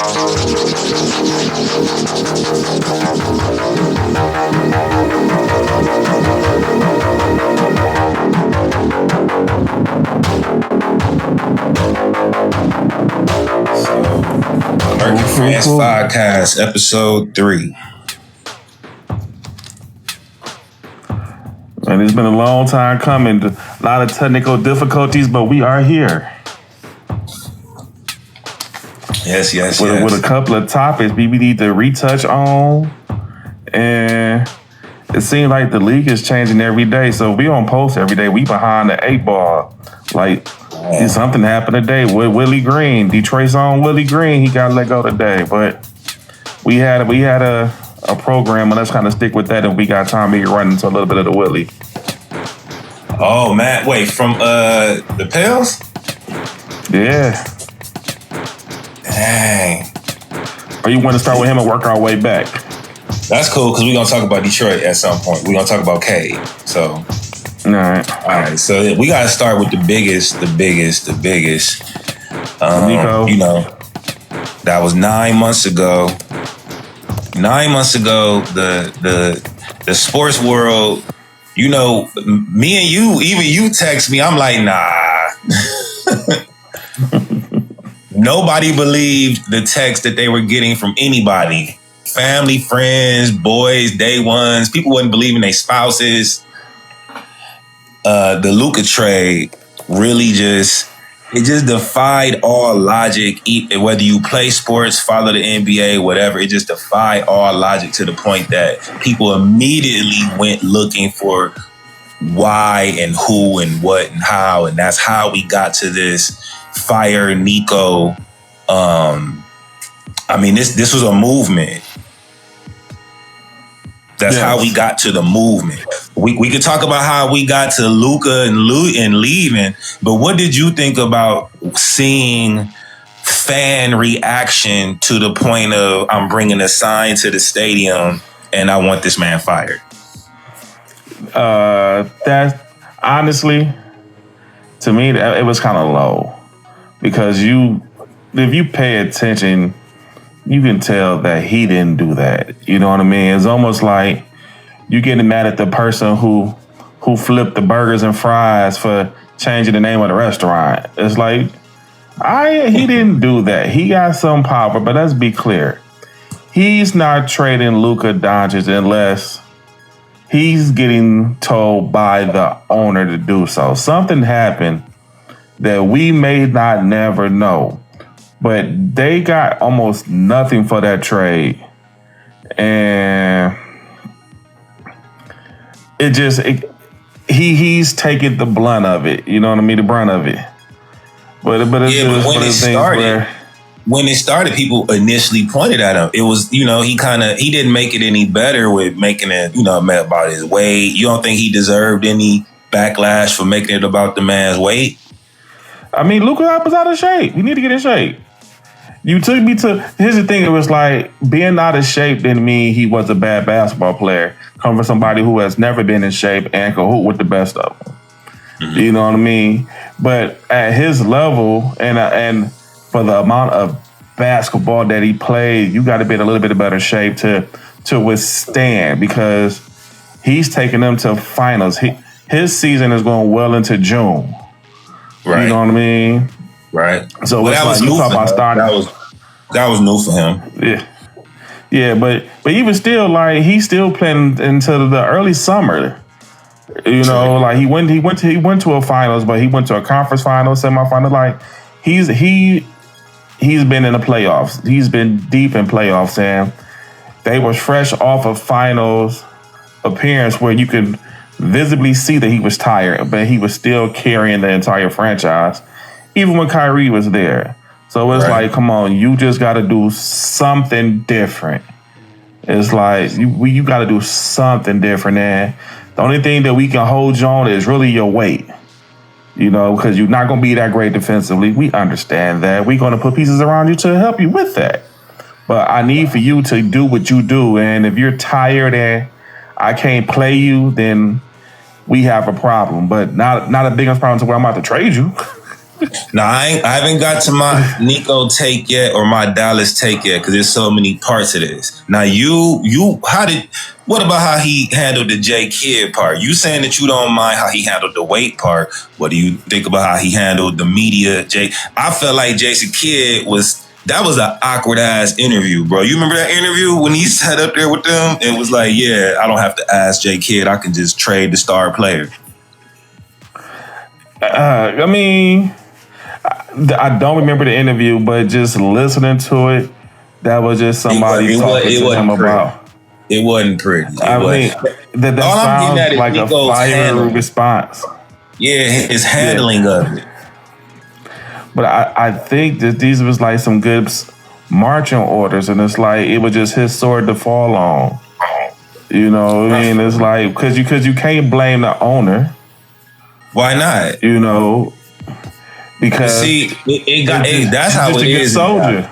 MERC+FRIENDS PHODCAST, episode 3. And it's been a long time coming. A lot of technical difficulties, but we are here. Yes. With a couple of topics we need to retouch on. And it seems like the league is changing every day. So we don't post every day. We behind the 8 ball. Like, something happened today with Willie Green. Detroit's own Willie Green, he got let go today. But we had a program, and let's kind of stick with that. And we got time to run into a little bit of the Willie. Oh, man. Wait, from the Pels? Yeah. Dang. Or you want to start with him and work our way back? That's cool, because we're going to talk about Detroit at some point. We're going to talk about Cade. So, all right. So we got to start with the biggest. Nico. You know, that was 9 months ago. 9 months ago, the sports world, you know, me and you, even you text me, I'm like, nah. Nobody believed the text that they were getting from anybody. Family, friends, boys, day ones. People wasn't believing their spouses. The Luka trade really just defied all logic. Whether you play sports, follow the NBA, whatever, it just defied all logic to the point that people immediately went looking for why and who and what and how, and that's how we got to this fire Nico. This was a movement. That's how we got to the movement. We could talk about how we got to Luka and leaving, but what did you think about seeing fan reaction to the point of I'm bringing a sign to the stadium and I want this man fired? That honestly, to me, it was kind of low because if you pay attention, you can tell that he didn't do that. You know what I mean? It's almost like you getting mad at the person who flipped the burgers and fries for changing the name of the restaurant. It's like, he didn't do that. He got some power, but let's be clear. He's not trading Luka Doncic unless he's getting told by the owner to do so. Something happened that we may not never know. But they got almost nothing for that trade. And he's taking the blunt of it. You know what I mean? The brunt of it. But when it started, people initially pointed at him. It was, he didn't make it any better with making it, about his weight. You don't think he deserved any backlash for making it about the man's weight? I mean, Luka was out of shape. We need to get in shape. You took me to... Here's the thing. It was like being out of shape didn't mean he was a bad basketball player. Come from somebody who has never been in shape and can hoop with the best of them. Mm-hmm. You know what I mean? But at his level and for the amount of basketball that he played, you got to be in a little bit of better shape to withstand because he's taking them to finals. His season is going well into June. Right. You know what I mean? Right. So that was new for him. That was new for him. Yeah, but even still, like he's still playing into the early summer. You know, like he went to a finals, but he went to a conference final, semifinal. Like he's been in the playoffs. He's been deep in playoffs, and they was fresh off of finals appearance where you could visibly see that he was tired, but he was still carrying the entire franchise. Even when Kyrie was there. So it's like, come on, you just got to do something different. It's like, you got to do something different. And the only thing that we can hold you on is really your weight. You know, because you're not going to be that great defensively. We understand that. We're going to put pieces around you to help you with that. But I need for you to do what you do. And if you're tired and I can't play you, then we have a problem. But not a big enough problem to where I'm about to trade you. Now I haven't got to my Nico take yet or my Dallas take yet because there's so many parts of this. Now what about how he handled the J Kidd part? You saying that you don't mind how he handled the weight part. What do you think about how he handled the media? I felt like Jason Kidd that was an awkward ass interview, bro. You remember that interview when he sat up there with them and was like, yeah, I don't have to ask J Kidd. I can just trade the star player. I mean, I don't remember the interview, but just listening to it, that was just somebody talking to him about. It wasn't pretty. I mean, that sounds like a fire response. Yeah, his handling of it. But I think that these was like some good marching orders, and it's like it was just his sword to fall on. You know what I mean? It's like because you can't blame the owner. Why not? You know, because that's how it is. Soldier.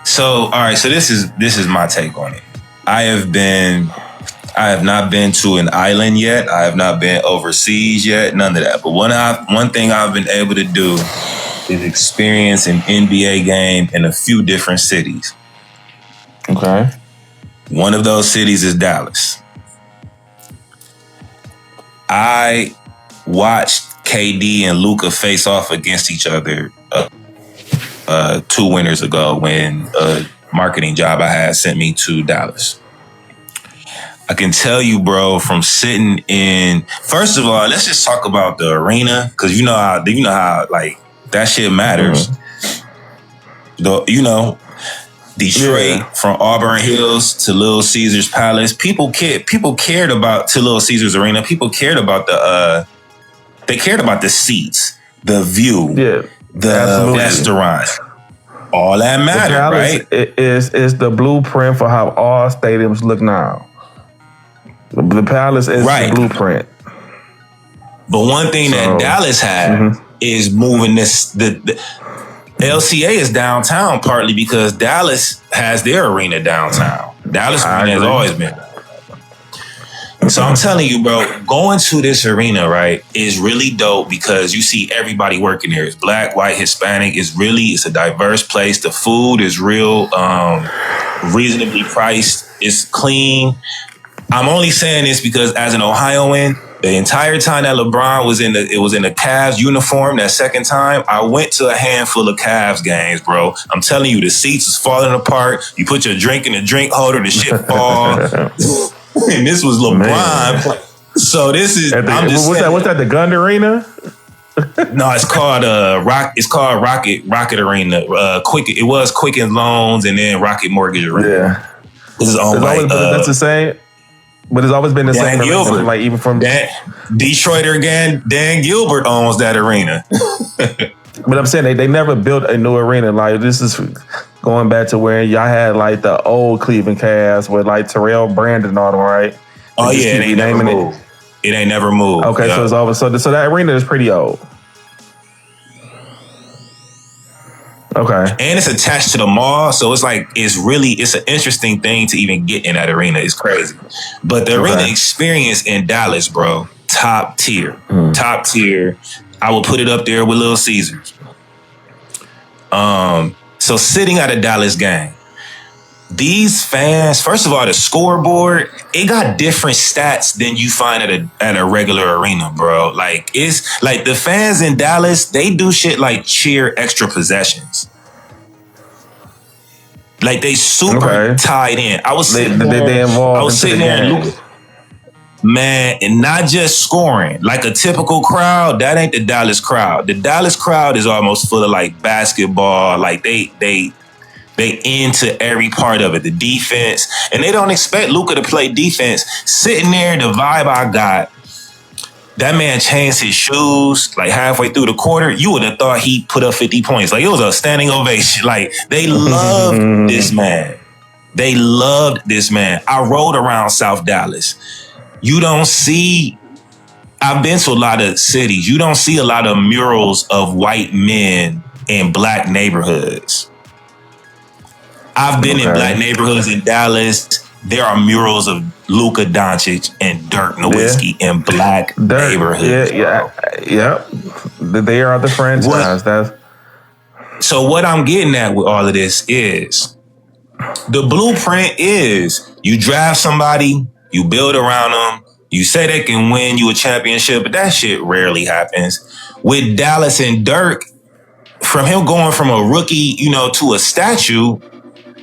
So all right, so this is my take on it. I have not been to an island yet. I have not been overseas yet. None of that. But one thing I've been able to do is experience an NBA game in a few different cities. Okay. One of those cities is Dallas. I watched KD and Luka face off against each other 2 winters ago when a marketing job I had sent me to Dallas. I can tell you, bro, from sitting in. First of all, let's just talk about the arena because you know how like that shit matters. Mm-hmm. Detroit from Auburn Hills to Little Caesars Palace. People cared about to Little Caesars Arena. People cared about they cared about the seats, the view, the restaurant. All that mattered, right? It is the blueprint for how all stadiums look now. The Palace is the blueprint. But one thing that Dallas had is moving this. The LCA is downtown partly because Dallas has their arena downtown. Dallas arena has always been. So I'm telling you, bro, going to this arena, right, is really dope because you see everybody working there. It's black, white, Hispanic. It's a diverse place. The food is real, reasonably priced. It's clean. I'm only saying this because as an Ohioan, the entire time that LeBron was in the Cavs uniform, that second time, I went to a handful of Cavs games, bro. I'm telling you, the seats is falling apart. You put your drink in the drink holder, the shit fall. And this was LeBron. Man. So this is. What's that? The Gund Arena? No, it's called Rocket Arena. It was Quicken Loans and then Rocket Mortgage Arena. Yeah, this is owned by. That's the same. But it's always been the same arena, like even from Detroiter again. Dan Gilbert owns that arena. But I'm saying they never built a new arena. Like this is going back to where y'all had like the old Cleveland Cavs with like Terrell Brandon and all them, right? Oh yeah, it ain't never moved. It ain't never moved. Okay, so it's always so that arena is pretty old. Okay. And it's attached to the mall, so it's an interesting thing to even get in that arena. It's crazy. But the arena experience in Dallas, bro, top tier. Top tier. I would put it up there with Little Caesars. So sitting at a Dallas game, these fans, first of all, the scoreboard, it got different stats than you find at a regular arena, bro. Like it's like the fans in Dallas, they do shit like cheer extra possessions. Like they super tied in. I was sitting there, man, and not just scoring. Like a typical crowd, that ain't the Dallas crowd. The Dallas crowd is almost full of like basketball. Like they into every part of it. The defense, and they don't expect Luka to play defense. Sitting there, the vibe I got, that man changed his shoes like halfway through the quarter. You would have thought he put up 50 points. Like it was a standing ovation. Like they loved this man. They loved this man. I rode around South Dallas. You don't see, I've been to a lot of cities. You don't see a lot of murals of white men in black neighborhoods. I've been in black neighborhoods in Dallas. there are murals of Luka Doncic and Dirk Nowitzki in black neighborhoods. Yeah. They are the franchise. So what I'm getting at with all of this is the blueprint is you draft somebody, you build around them, you say they can win you a championship, but that shit rarely happens. With Dallas and Dirk, from him going from a rookie, to a statue,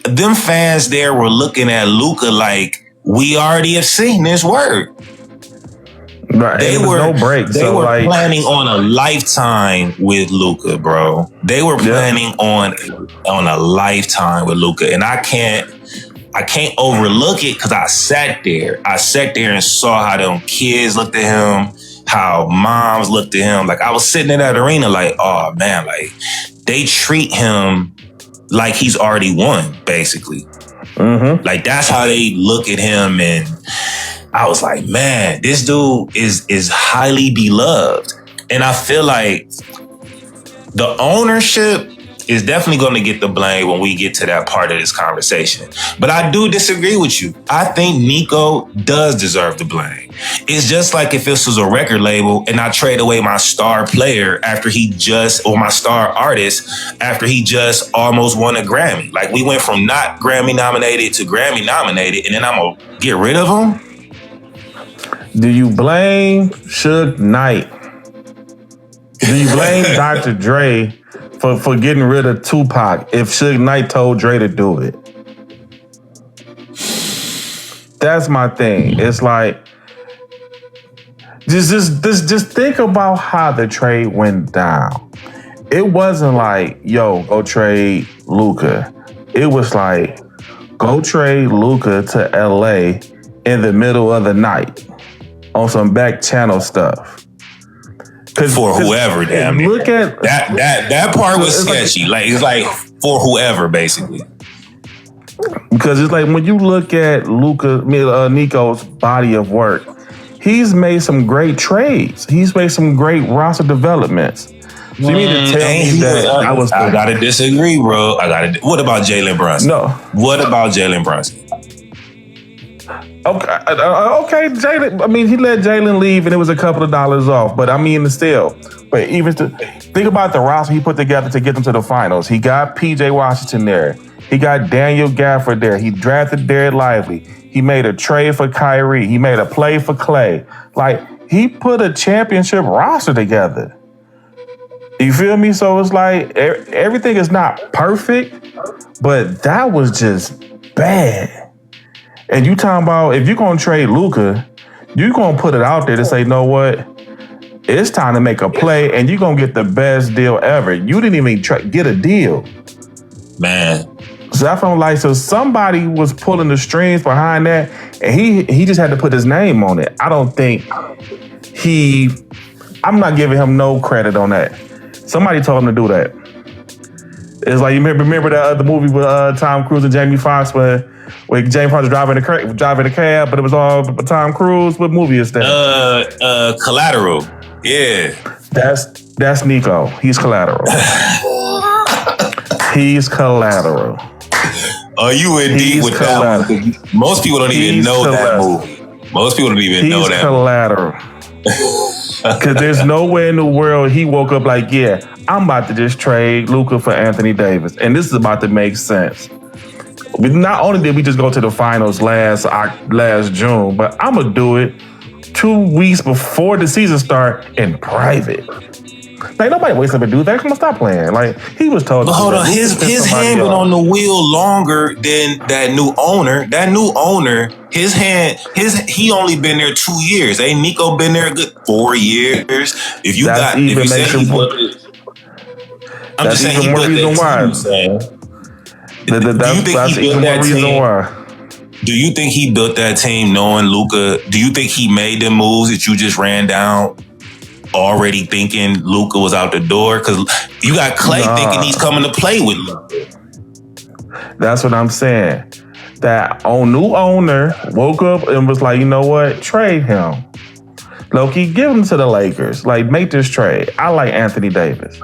them fans there were looking at Luka like, we already have seen this work. Right. They were no break. They were planning on a lifetime with Luka, bro. They were planning on a lifetime with Luka, and I can't overlook it because I sat there and saw how them kids looked at him, how moms looked at him. Like, I was sitting in that arena like, oh man, like they treat him like he's already won, basically. Mm-hmm. Like, that's how they look at him. And I was like, man, this dude is highly beloved. And I feel like the ownership is definitely going to get the blame when we get to that part of this conversation. But I do disagree with you. I think Nico does deserve the blame. It's just like if this was a record label and I trade away my star player or my star artist after he just almost won a Grammy. Like, we went from not Grammy nominated to Grammy nominated, and then I'm going to get rid of him? Do you blame Suge Knight? Do you blame Dr. Dre for getting rid of Tupac if Suge Knight told Dre to do it? That's my thing. It's like, just think about how the trade went down. It wasn't like, yo, go trade Luka. It was like, go trade Luka to LA in the middle of the night on some back channel stuff. For whoever, damn near. Look at that part was sketchy. It's like for whoever, basically. Because it's like when you look at Nico's body of work, he's made some great trades. He's made some great roster developments. So you need to tell me that I gotta disagree, bro. What about Jalen Brunson? No. What about Jalen Brunson? Okay, Jalen. I mean, he let Jalen leave, and it was a couple of dollars off. But I mean, still. But think about the roster he put together to get them to the finals. He got PJ Washington there. He got Daniel Gafford there. He drafted Derek Lively. He made a trade for Kyrie. He made a play for Clay. Like, he put a championship roster together. You feel me? So it's like everything is not perfect, but that was just bad. And you talking about if you're going to trade Luka, you're going to put it out there to say, you know what? It's time to make a play, and you're going to get the best deal ever. You didn't even get a deal. Man. So I felt like, so somebody was pulling the strings behind that, and he just had to put his name on it. I don't think I'm not giving him no credit on that. Somebody told him to do that. It's like, you remember that other movie with Tom Cruise and Jamie Foxx where Jamie Foxx was driving a cab, but it was all Tom Cruise? What movie is that? Collateral. Yeah. That's Nico. He's Collateral. He's Collateral. Are you in deep with that one? Most people don't even know that movie. Most people don't even know that. He's Collateral. Because there's nowhere in the world he woke up like, yeah, I'm about to just trade Luka for Anthony Davis. And this is about to make sense. Not only did we just go to the finals last June, but I'm going to do it 2 weeks before the season start in private. Like, nobody wakes up and do that. Come on, stop playing. Like, he was told. But hold on, his hand been on the wheel longer than that new owner. That new owner, he only been there 2 years. Ain't Nico been there a good 4 years? If you that's got, if you say he built it, I'm just saying he built that team. That's even more reason why. Do you think he built that team knowing Luka? Do you think he made the moves that you just ran down already thinking Luka was out the door? Because you got Clay thinking he's coming to play with Luka. That's what I'm saying. That new owner woke up and was like, you know what? Trade him. Loki, give him to the Lakers. Like, make this trade. I like Anthony Davis.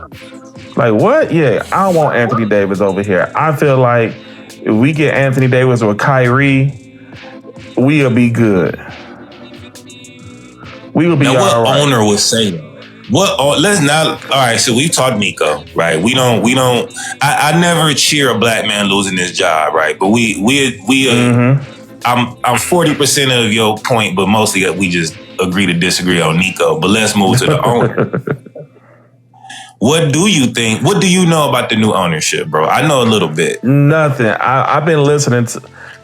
Like, what? Yeah, I don't want Anthony Davis over here. I feel like if we get Anthony Davis or Kyrie, we'll be good. We will be now, all what right. owner would say that? Let's not. All right, so we've talked Nico, right? We don't. I never cheer a black man losing his job, right? But we. I'm 40% of your point, but mostly we just agree to disagree on Nico. But let's move to the owner. What do you think? What do you know about the new ownership, bro? I know a little bit. Nothing. I've been listening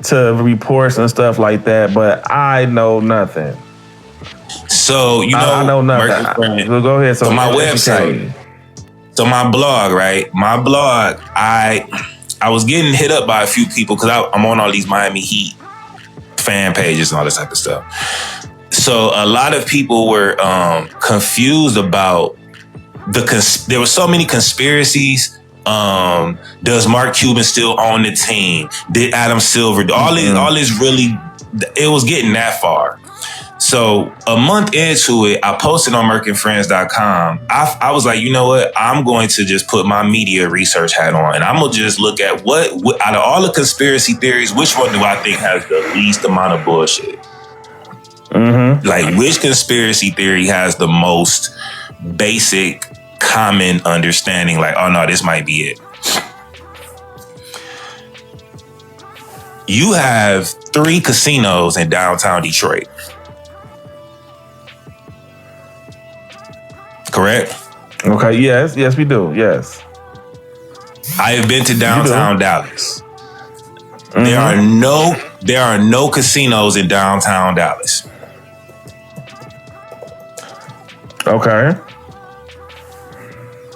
to reports and stuff like that, but I know nothing. So, I know nothing. Go ahead. So my website, so my blog, right? My blog, I was getting hit up by a few people because I'm on all these Miami Heat fan pages and all this type of stuff. So a lot of people were confused about there were so many conspiracies. Does Mark Cuban still own the team? Did Adam Silver? All this really, it was getting that far. So a month into it, I posted on MERC+FRIENDS.com. I was like, you know what? I'm going to just put my media research hat on, and I'm going to just look at what out of all the conspiracy theories, which one do I think has the least amount of bullshit? Like, which conspiracy theory has the most basic, common understanding? Like, oh no, this might be it. You have 3 casinos in downtown Detroit. Correct? Okay, yes, we do. Yes. I have been to downtown Dallas. There are no casinos in downtown Dallas. Okay.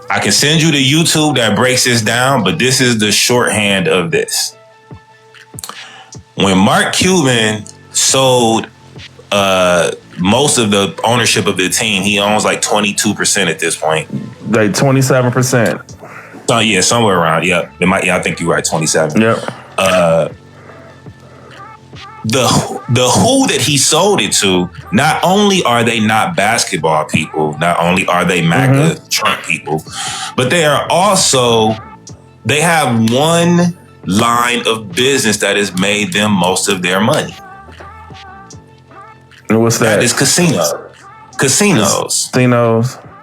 I can send you the YouTube that breaks this down, but this is the shorthand of this. When Mark Cuban sold most of the ownership of the team, he owns like 22% at this point. Like 27%. So yeah, somewhere around. Yeah, I think you're right. 27. Yep. The who that he sold it to, not only are they not basketball people, not only are they MAGA Trump people, but they have one line of business that has made them most of their money. And what's that? That is casinos.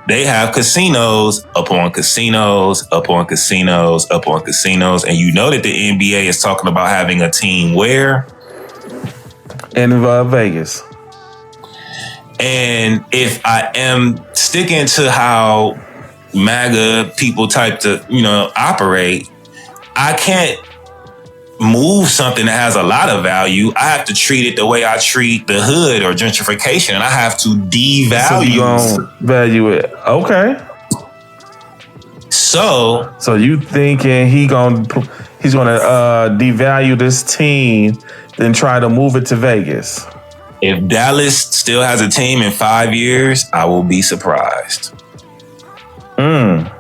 They have casinos upon casinos upon casinos upon casinos, and you know that the NBA is talking about having a team where? In Vegas. And if I am sticking to how MAGA people type to, operate, I can't move something that has a lot of value. I have to treat it the way I treat the hood or gentrification, and I have to devalue. So you gonna value it? Okay. So you thinking he's gonna devalue this team, then try to move it to Vegas? If Dallas still has a team in 5 years, I will be surprised. Okay.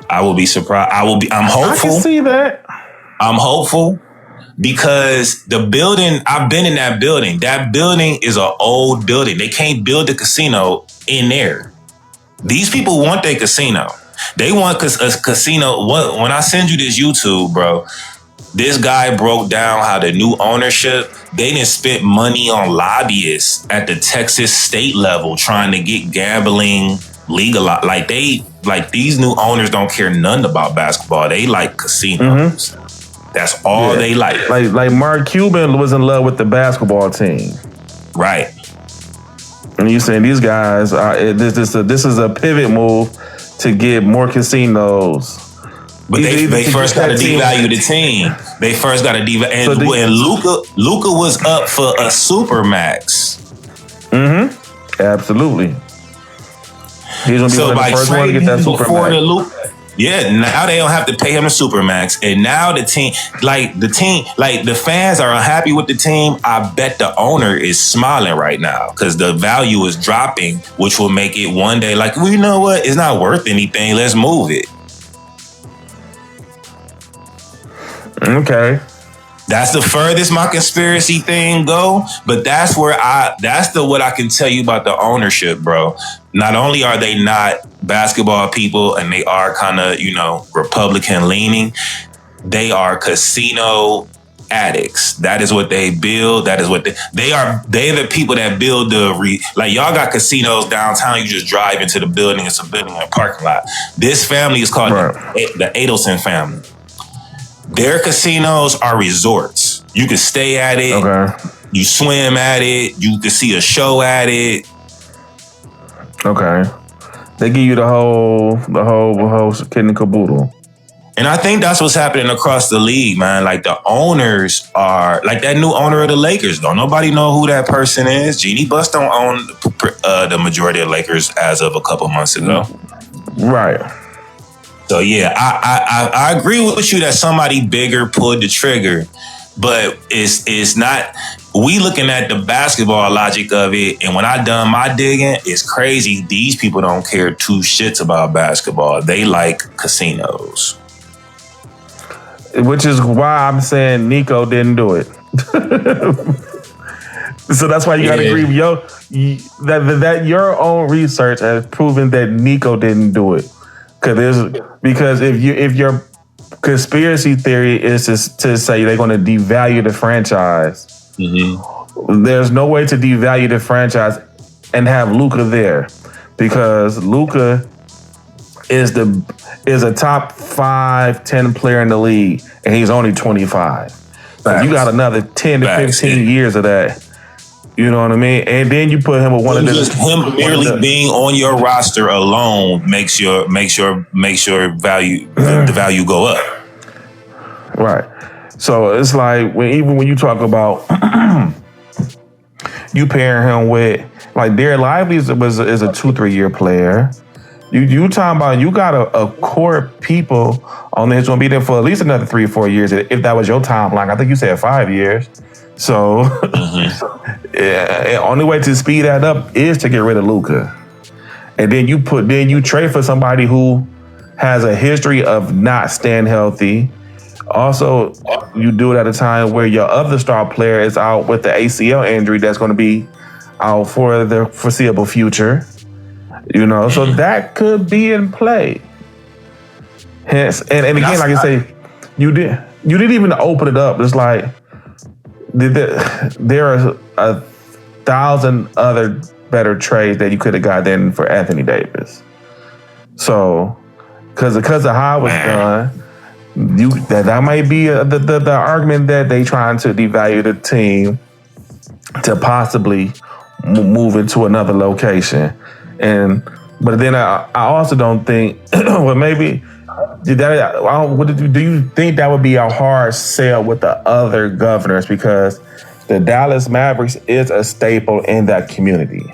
I will be surprised. I'm hopeful. I can see that. I'm hopeful because the building, I've been in that building. That building is an old building. They can't build a casino in there. These people want their casino. They want a casino. When I send you this YouTube, bro, this guy broke down how the new ownership, they didn't spend money on lobbyists at the Texas state level trying to get gambling legalized. Like these new owners don't care nothing about basketball. They like casinos. That's all they like. Like Mark Cuban was in love with the basketball team. Right. And you saying these guys, this is a pivot move to get more casinos. But they first got to devalue the team. They first got to devalue. And Luka was up for a supermax. Absolutely. He's gonna be one of the first one to get that supermax. Now they don't have to pay him a supermax, and now the fans are unhappy with the team. I bet the owner is smiling right now because the value is dropping, which will make it one day like, well, you know what? It's not worth anything. Let's move it. Okay. That's the furthest my conspiracy thing go, but that's what I can tell you about the ownership, bro. Not only are they not basketball people and they are kind of, Republican leaning, they are casino addicts. That is what they build. That is what they're the people that build like y'all got casinos downtown. You just drive into the building. It's a building in a parking lot. This family is called the Adelson family. Their casinos are resorts. You can stay at it. Okay. You swim at it. You can see a show at it. Okay. They give you the whole kid and caboodle. And I think that's what's happening across the league, man. Like the owners are like that new owner of the Lakers. Don't nobody know who that person is. Jeannie Buss don't own the majority of Lakers as of a couple months ago. Right. So yeah, I agree with you that somebody bigger pulled the trigger, but it's not. We looking at the basketball logic of it, and when I done my digging, it's crazy. These people don't care two shits about basketball. They like casinos. Which is why I'm saying Nico didn't do it. So that's why you got to agree with that your own research has proven that Nico didn't do it. Because if your conspiracy theory is to say they're going to devalue the franchise, there's no way to devalue the franchise and have Luka there, because Luka is a top 5-10 player in the league, and he's only 25. So you got another 10 to 15 years of that. You know what I mean? And then you put him with one of the him merely being on your roster alone makes your value the value go up. Right. So it's like when you talk about you pairing him with like Derek Lively is a 2-3 year player. You talking about you got a core of people on there who's gonna be there for at least another 3 or 4 years if that was your timeline. I think you said 5 years. So only way to speed that up is to get rid of Luka. And then you trade for somebody who has a history of not staying healthy. Also, you do it at a time where your other star player is out with the ACL injury that's going to be out for the foreseeable future. You know, so that could be in play. Hence, and again, like I say, you didn't even open it up. It's like there are 1,000 other better trades that you could have got then for Anthony Davis. So, because of how it was done, that might be the argument that they trying to devalue the team to possibly move into another location. But then I also don't think, well, maybe do you think that would be a hard sell with the other governors, because the Dallas Mavericks is a staple in that community.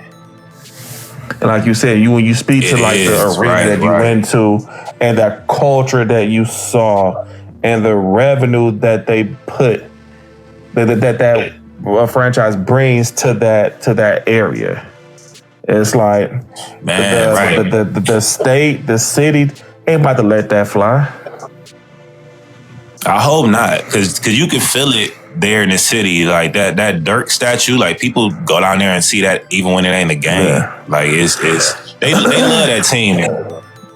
And like you said, when you speak to like the arena that you went to and that culture that you saw and the revenue that they put that franchise brings to that area. It's like the state, the city ain't about to let that fly. I hope not, because you can feel it there in the city. Like that Dirk statue, like people go down there and see that even when it ain't a game. Yeah. Like it's they love that team.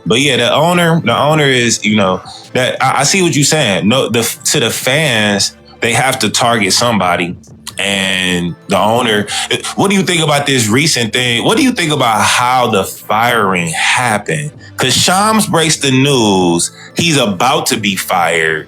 But yeah, the owner is, you know, that I see what you're saying. No, to the fans, they have to target somebody. And the owner, what do you think about this recent thing? What do you think about how the firing happened? Because Shams breaks the news he's about to be fired.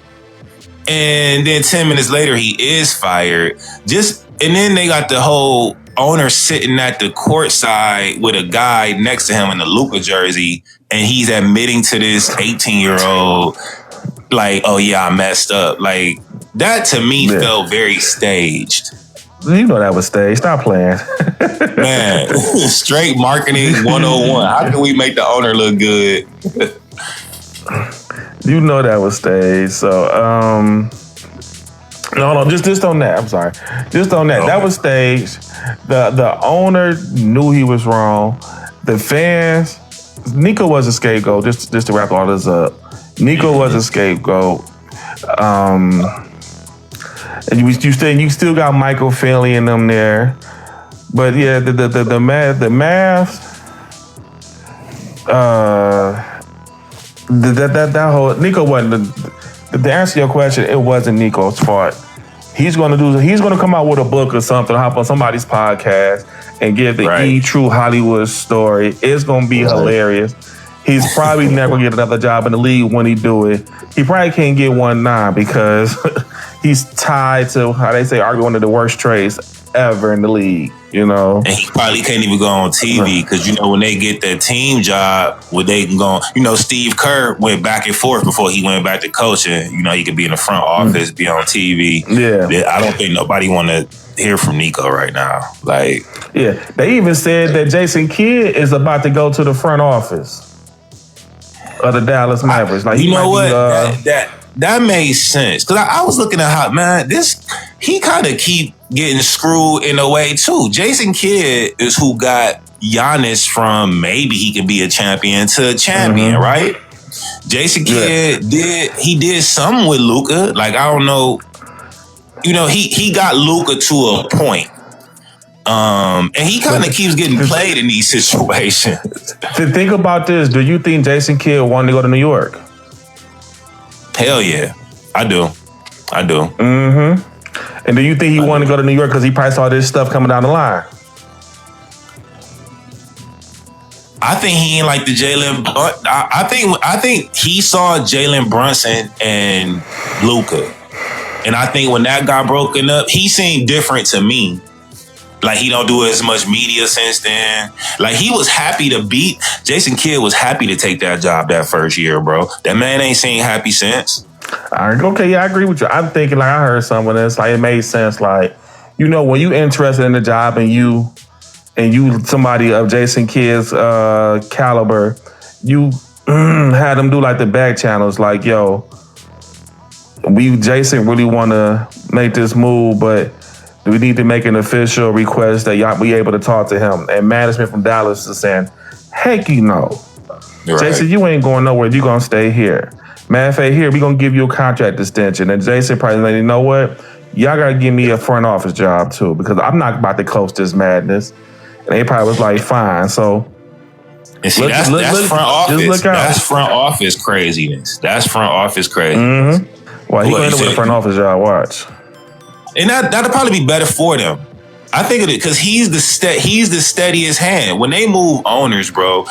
And then 10 minutes later, he is fired. And then they got the whole owner sitting at the court side with a guy next to him in the Luka jersey. And he's admitting to this 18-year-old, like, oh yeah, I messed up. Like, that to me felt very staged. You know that was staged. Stop playing. Man, straight marketing 101. How can we make the owner look good? You know that was staged. So, no, just on that. I'm sorry. Just on that. That was staged. The owner knew he was wrong. The fans, Nico was a scapegoat. Just to wrap all this up, Nico was a scapegoat. And you still got Michael Finley in them there, but yeah, the Mavs, that whole Nico wasn't the answer to your question. It wasn't Nico's fault. He's going to come out with a book or something, hop on somebody's podcast and give the true Hollywood story. It's going to be hilarious. He's probably never going to get another job in the league when he do it. He probably can't get one now because he's tied to, how they say, arguably one of the worst trades ever in the league, you know. And he probably can't even go on TV because, you know, when they get that team job, where they can go, you know, Steve Kerr went back and forth before he went back to coaching. You know, he could be in the front office, be on TV. Yeah. I don't think nobody want to hear from Nico right now. Like, yeah, they even said that Jason Kidd is about to go to the front office of the Dallas Mavericks. Like, you know what? That made sense because I was looking at how, man, he kind of keep getting screwed in a way too. Jason Kidd is who got Giannis from maybe he could be a champion to a champion, right? Jason Kidd did something with Luka. Like, I don't know, you know, he got Luka to a point. And he kind of keeps getting played in these situations. To think about this, do you think Jason Kidd wanted to go to New York? Hell yeah, I do. Mm-hmm. And do you think he wanted to go to New York because he probably saw this stuff coming down the line? I think he ain't like the Jalen. I think he saw Jalen Brunson and Luka, and I think when that got broken up, he seemed different to me. Like, he don't do as much media since then. Like, he was happy to beat. Jason Kidd was happy to take that job that first year, bro. That man ain't seen happy since. Okay, yeah, I agree with you. I'm thinking, like, I heard something that's like, it made sense. Like, you know, when you interested in the job and you somebody of Jason Kidd's caliber, you had them do like the back channels, like, yo, Jason really want to make this move, but we need to make an official request that y'all be able to talk to him. And management from Dallas is saying, heck, you know. Right. Jason, you ain't going nowhere. You going to stay here. Matter of fact, here, we going to give you a contract extension. And Jason probably like, you know what? Y'all got to give me a front office job, too, because I'm not about to coach this madness. And they probably was like, fine. So, and see, that's front office. That's front office craziness. That's front office crazy. Mm-hmm. Well, he going to end with a front office job. Watch. And that'll probably be better for them. I think of it because he's the steadiest hand. When they move owners, bro,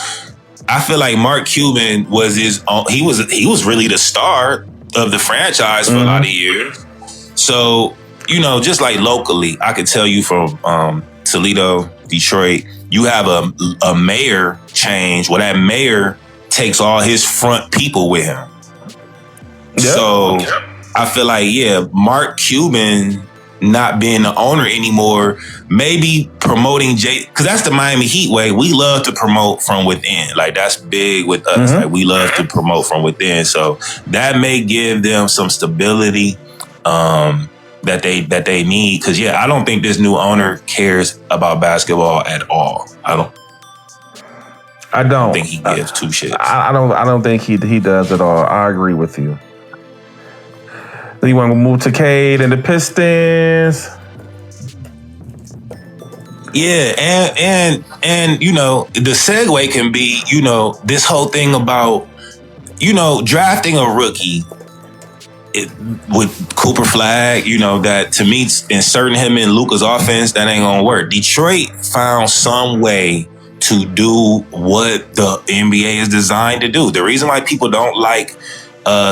I feel like Mark Cuban was he was really the star of the franchise for a lot of years. So, you know, just like locally, I could tell you from Toledo, Detroit, you have a mayor change. Well, that mayor takes all his front people with him. Yep. So I feel like, yeah, Mark Cuban not being the owner anymore, maybe promoting because that's the Miami Heat way. We love to promote from within. Like, that's big with us. Like, we love to promote from within. So that may give them some stability that they need. Because, yeah, I don't think this new owner cares about basketball at all. I don't think he gives two shits. I don't think he does at all. I agree with you. You want to move to Cade and the Pistons? Yeah, and you know, the segue can be, you know, this whole thing about, you know, drafting a rookie with Cooper Flag, you know, that to me, inserting him in Luka's offense, that ain't gonna work. Detroit found some way to do what the NBA is designed to do. The reason why people don't like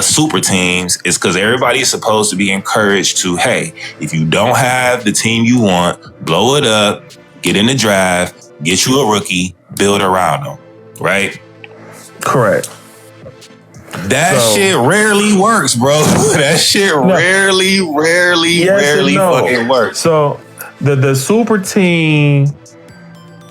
super teams is because everybody is supposed to be encouraged to, hey, if you don't have the team you want, blow it up, get in the draft, get you a rookie, build around them, right? Correct. That shit rarely works, bro. That shit rarely fucking works. So the super team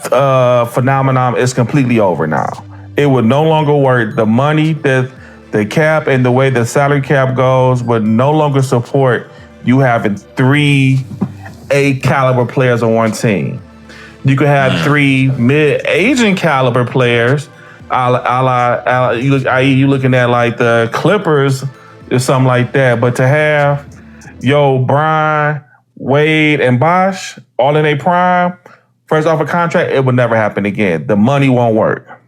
phenomenon is completely over now. It would no longer work. The money that the cap and the way the salary cap goes would no longer support you having 3 A caliber players on one team. You could have 3 mid-Asian caliber players, you looking at like the Clippers or something like that. But to have Brian, Wade, and Bosh all in a prime, first off a contract, it would never happen again. The money won't work.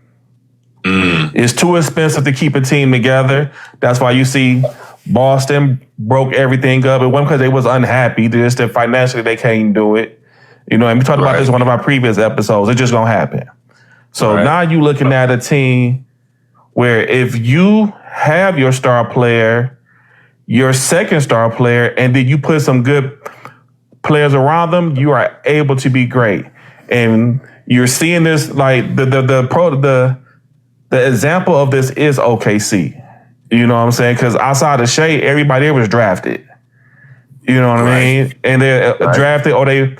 It's too expensive to keep a team together. That's why you see Boston broke everything up. It wasn't because they was unhappy. Just that financially they can't do it. And we talked about this in one of our previous episodes. It's just going to happen. So now you looking at a team where if you have your star player, your second star player, and then you put some good players around them, you are able to be great. And you're seeing this, like the example of this is OKC. You know what I'm saying? Because outside of Shea, everybody there was drafted. You know what I mean? And they're drafted, or they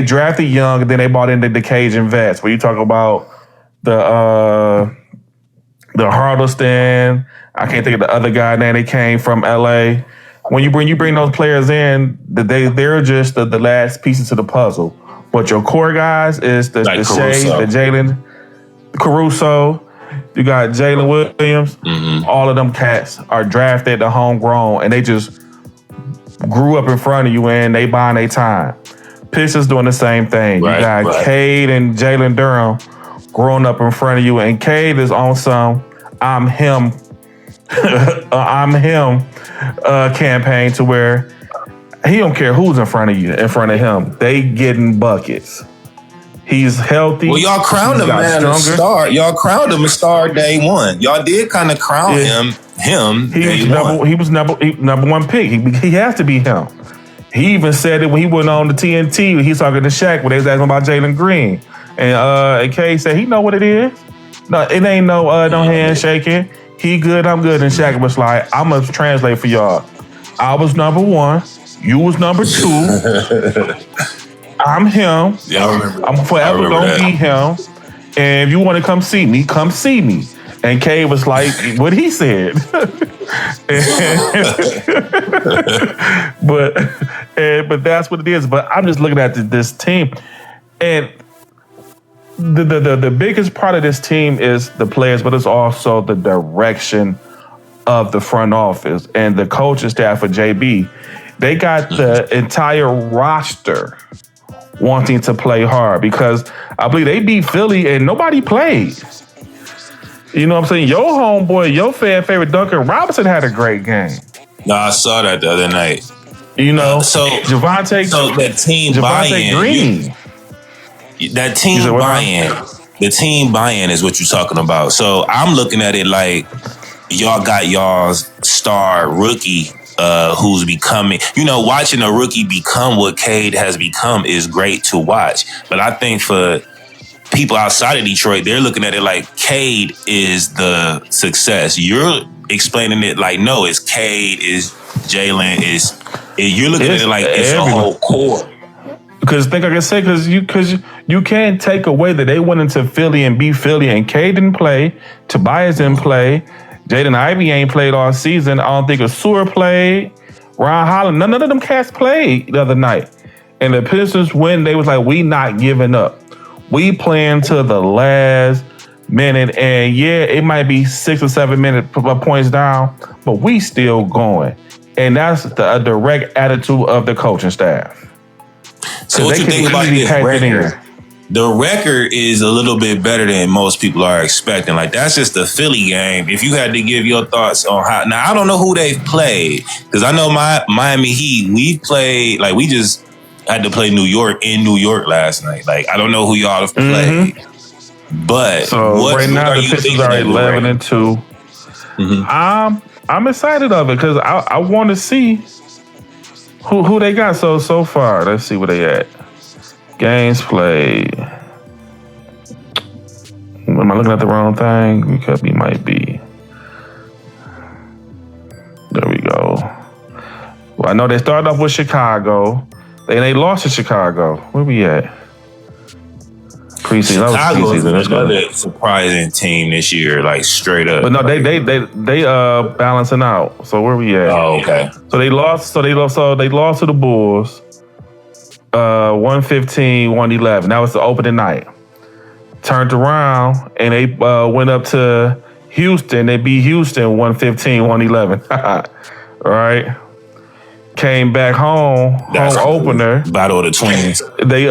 drafted young, and then they bought into the Cajun vets. Where you talk about the Hardleston, I can't think of the other guy name. They came from LA. When you bring those players in, they're just the last pieces to the puzzle. But your core guys is the Shea, the Jalen, Caruso. You got Jalen Williams. Mm-hmm. All of them cats are drafted to homegrown, and they just grew up in front of you, and they buying their time. Pistons doing the same thing. You got Cade and Jalen Durham growing up in front of you, and Cade is on some I'm him campaign to where he don't care who's in front of him. They getting buckets. He's healthy. Well, y'all crowned him, man, a star. Y'all crowned him a star day one. Y'all did kind of crown him. He was number one pick. He has to be him. He even said it when he went on the TNT. He's talking to Shaq when they was asking about Jalen Green, and K said he know what it is. No, it ain't no handshaking. He good, I'm good. And Shaq was like, I'm gonna translate for y'all. I was number one. You was number two. I'm him. Yeah, I remember. I'm forever gonna be him. And if you want to come see me, come see me. And Kay was like, what he said. but that's what it is. But I'm just looking at this team, and the biggest part of this team is the players, but it's also the direction of the front office and the coaching staff of JB. They got the entire roster wanting to play hard because I believe they beat Philly and nobody played. You know what I'm saying? Your homeboy, your fan favorite Duncan Robinson had a great game. No, I saw that the other night. You know, the team buy-in. The team buy-in is what you're talking about. So I'm looking at it like y'all got y'all's star rookie who's becoming, watching a rookie become what Cade has become is great to watch. But I think for people outside of Detroit, they're looking at it like Cade is the success. You're explaining it like, no, it's Cade, it's Jalen, you're looking at it like it's a whole core. Because think like I said, because you can't take away that they went into Philly and beat Philly, and Cade didn't play, Tobias didn't play, Jaden Ivey ain't played all season. I don't think Asur played. Ron Holland, none of them cats played the other night. And the Pistons, when they was like, we not giving up. We playing to the last minute. And yeah, it might be 6 or 7 minute points down, but we still going. And that's the direct attitude of the coaching staff. So what you think about this record? The record is a little bit better than most people are expecting. Like, that's just the Philly game. If you had to give your thoughts on how... Now, I don't know who they've played. Because I know my Miami Heat, we played... Like, we just had to play New York in New York last night. like, I don't know who y'all have played. But... So, right now, the Pistons are 11-2. Mm-hmm. I'm excited of it because I want to see who they got so far. Let's see where they at. Games played. Am I looking at the wrong thing? Because we might be. There we go. Well, I know they started off with Chicago. Then they lost to Chicago. Where we at? Preseason. Chicago is another surprising team this year, like straight up. But no, they balancing out. So where we at? Oh, okay. So they lost to the Bulls. 115-111. That was the opening night. Turned around and they went up to Houston. They beat Houston 115-111. All right. Came back home. That's home opener. Battle of the Twins. They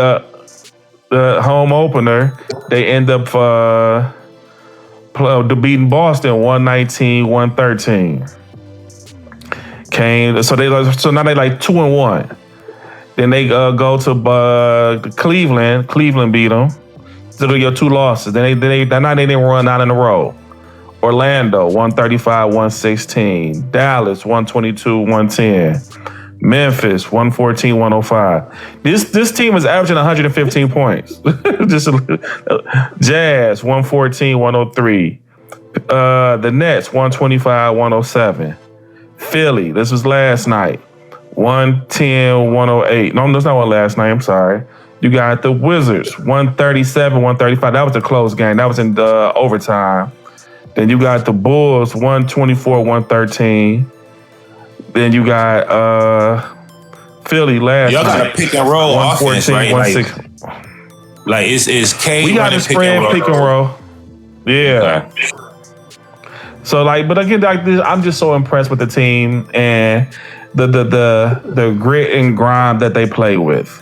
the home opener. They end up beating Boston 119-113. Came. So now they like 2-1. Then they go to Cleveland. Cleveland beat them. So they got 2 losses. Then they didn't run 9 in a row. Orlando 135-116. Dallas 122-110. Memphis 114-105. This team is averaging 115 points. Jazz 114-103. The Nets 125-107. Philly, this was last night, 110-108. No, that's not what last night. I'm sorry. You got the Wizards 137-135. That was a close game. That was in overtime. Then you got the Bulls 124-113. Then you got Philly last Y'all night. got a pick and roll offense, right? Like it's K. We got a spread pick and roll. Yeah. Okay. So but again, I'm just so impressed with the team and the grit and grime that they play with.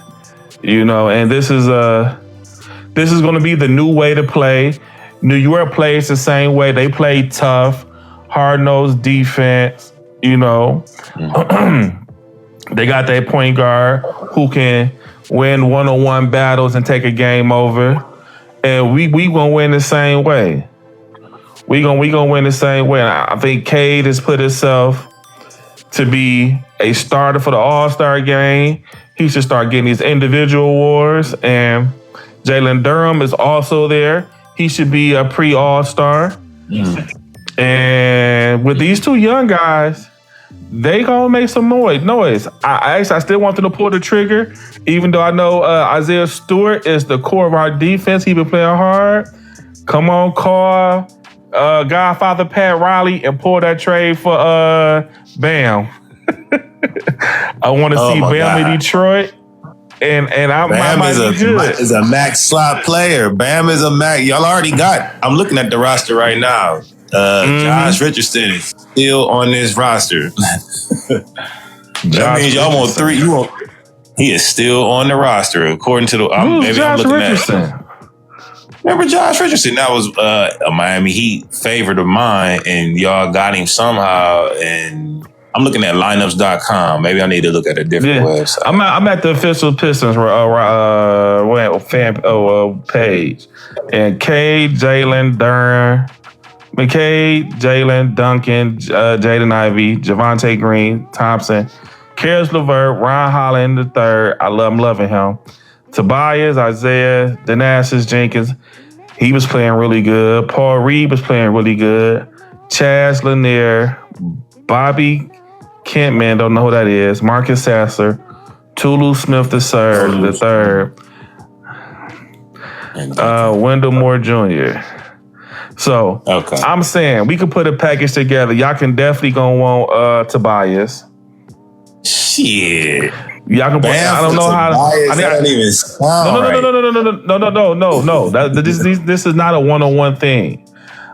And this is going to be the new way to play. New York plays the same way. They play tough, hard-nosed defense. They got their point guard who can win one-on-one battles and take a game over. And we gonna win the same way. We gonna win the same way. And I think Cade has put himself to be a starter for the All-Star game. He should start getting these individual awards. And Jalen Durham is also there. He should be a pre-All-Star. And with these 2 young guys, they gonna make some noise. I still want them to pull the trigger, even though I know Isaiah Stewart is the core of our defense. He been playing hard. Come on, call Godfather Pat Riley and pull that trade for Bam. I want to see Bam in Detroit. And Bam is a max slot player. Bam is a max. Y'all already got. I'm looking at the roster right now. Josh Richardson is still on this roster. That means y'all want 3. He is still on the roster according to the. I'm looking Richardson? At. Remember Josh Richardson? That was a Miami Heat favorite of mine, and y'all got him somehow. And I'm looking at lineups.com. Maybe I need to look at a different website. I'm at the official Pistons fan page, and Cade, Jalen, Durham. McCade, Jalen, Duncan, Jaden Ivey, Javonte Green, Thompson, Karis LeVert, Ron Holland III. I'm loving him. Tobias, Isaiah, Thanasis Jenkins. He was playing really good. Paul Reed was playing really good. Chaz Lanier, Bobby Kentman, don't know who that is. Marcus Sasser, Tulu Smith III, Wendell Moore Jr. So I'm saying we could put a package together. Y'all can definitely gonna want Tobias. Shit. Y'all can. I don't know how. That don't even sound No. This is not a one-on-one thing.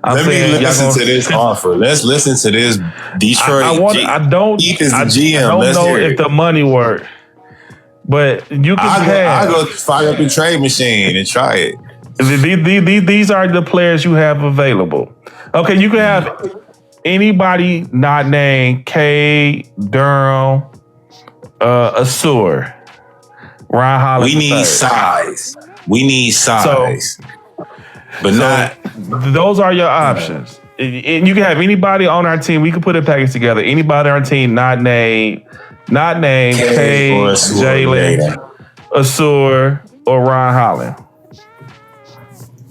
Let me listen to this offer. Let's listen to this Detroit. I don't know if the money works, but you can. I'll go fire up the trade machine and try it. These are the players you have available. Okay, you can have anybody not named K, Durham, Asur, Ron Holland. We need size. Those are your options. And you can have anybody on our team. We can put a package together. Anybody on our team not named K, Jalen, Asur, or Ron Holland.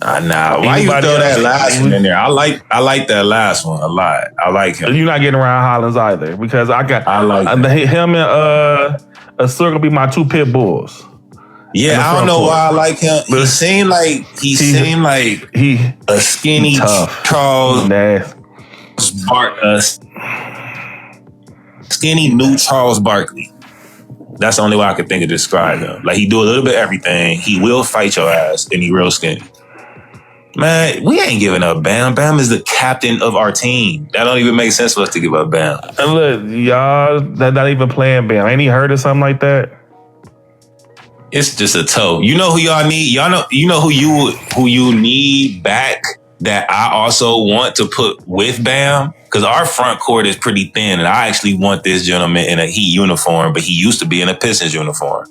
Nah, why you throw that last one in there? I like that last one a lot. I like him. You're not getting Ron Hollins either because I like him and Asur gonna be my 2 pit bulls. Yeah, I don't know why I like him. He seemed like a skinny Charles skinny new Charles Barkley. That's the only way I could think of describe him. Like he do a little bit of everything. He will fight your ass, and he real skinny. Man, we ain't giving up Bam. Bam is the captain of our team. That don't even make sense for us to give up Bam. And look, y'all, that not even playing Bam. Ain't he hurt or something like that? It's just a toe. You know who y'all need? You know who you need back that I also want to put with Bam, because our front court is pretty thin, and I actually want this gentleman in a Heat uniform, but he used to be in a Pistons uniform.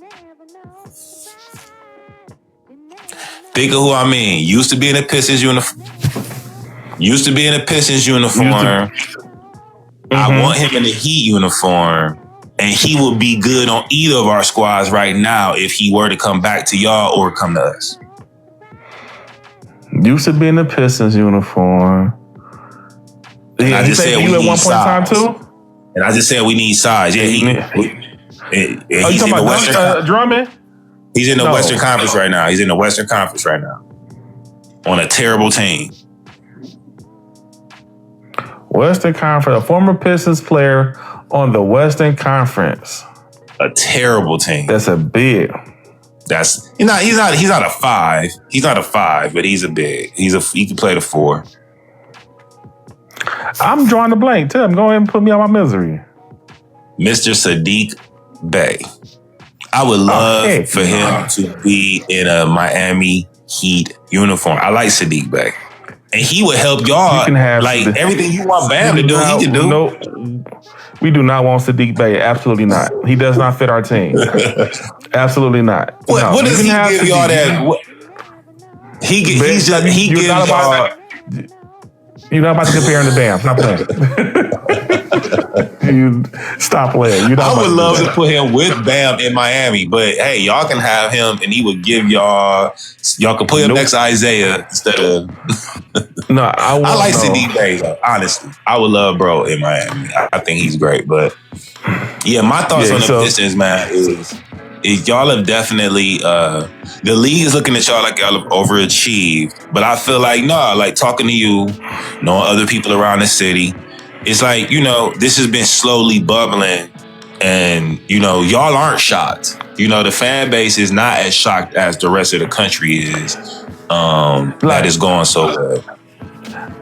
Think of who I mean. Used to be in a Pistons uniform. I want him in the Heat uniform, and he would be good on either of our squads right now if he were to come back to y'all or come to us. Used to be in the Pistons uniform. And I just said we need size. Too? And I just said we need size. Yeah, he's in the Western Drummond? He's in the Western Conference right now. He's in the Western Conference right now. On a terrible team. Western Conference, a former Pistons player on the Western Conference. A terrible team. That's a big. He's not a 5. He's not a 5, but he's a big. He can play the 4. I'm drawing the blank. Tell him, go ahead and put me out my misery. Mr. Sadiq Bey. I would love for him to be in a Miami Heat uniform. I like Sadiq Bey. And he would help y'all. Everything you want Bam to do, he can do. No, we do not want Sadiq Bey. Absolutely not. He does not fit our team. Absolutely not. What does he give y'all that? You're not about to compare him to Bam. Stop playing. Stop playing. I would love to put him with Bam in Miami, but hey, y'all can have him, and he would give y'all can put him next to Isaiah instead of. No, I like Sadiq Bey. Honestly, I would love bro in Miami. I think he's great, but yeah, my thoughts on the Pistons, man, is y'all have definitely the league is looking at y'all like y'all have overachieved, but I feel like talking to you, knowing other people around the city, it's like, this has been slowly bubbling, and y'all aren't shocked. The fan base is not as shocked as the rest of the country is. That is going so good.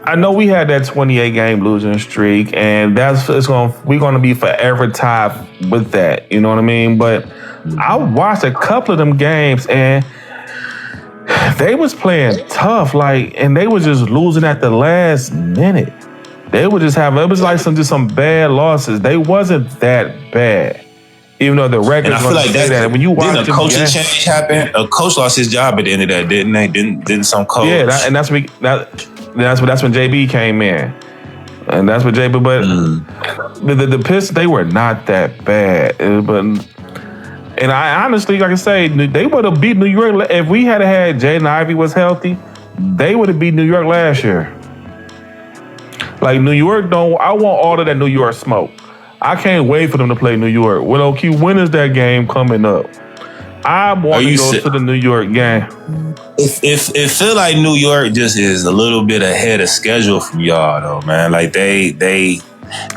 I know we had that 28 game losing streak, and we're going to be forever tied with that. You know what I mean? But I watched a couple of them games, and they was playing tough, and they was just losing at the last minute. They would just it was like some bad losses. They wasn't that bad, even though the record. I feel like that when you watch a coaching change happen, a coach lost his job at the end of that, didn't they? Didn't some coach? Yeah, that's when JB came in, and that's what JB. But the Pistons, they were not that bad, And I honestly, like I say, they would have beat New York if we had Jaden Ivey was healthy. They would have beat New York last year. Like New York, I want all of that New York smoke. I can't wait for them to play New York. Well, okay, when is that game coming up? I want to go to the New York game. It feel like New York just is a little bit ahead of schedule from y'all, though, man. Like they did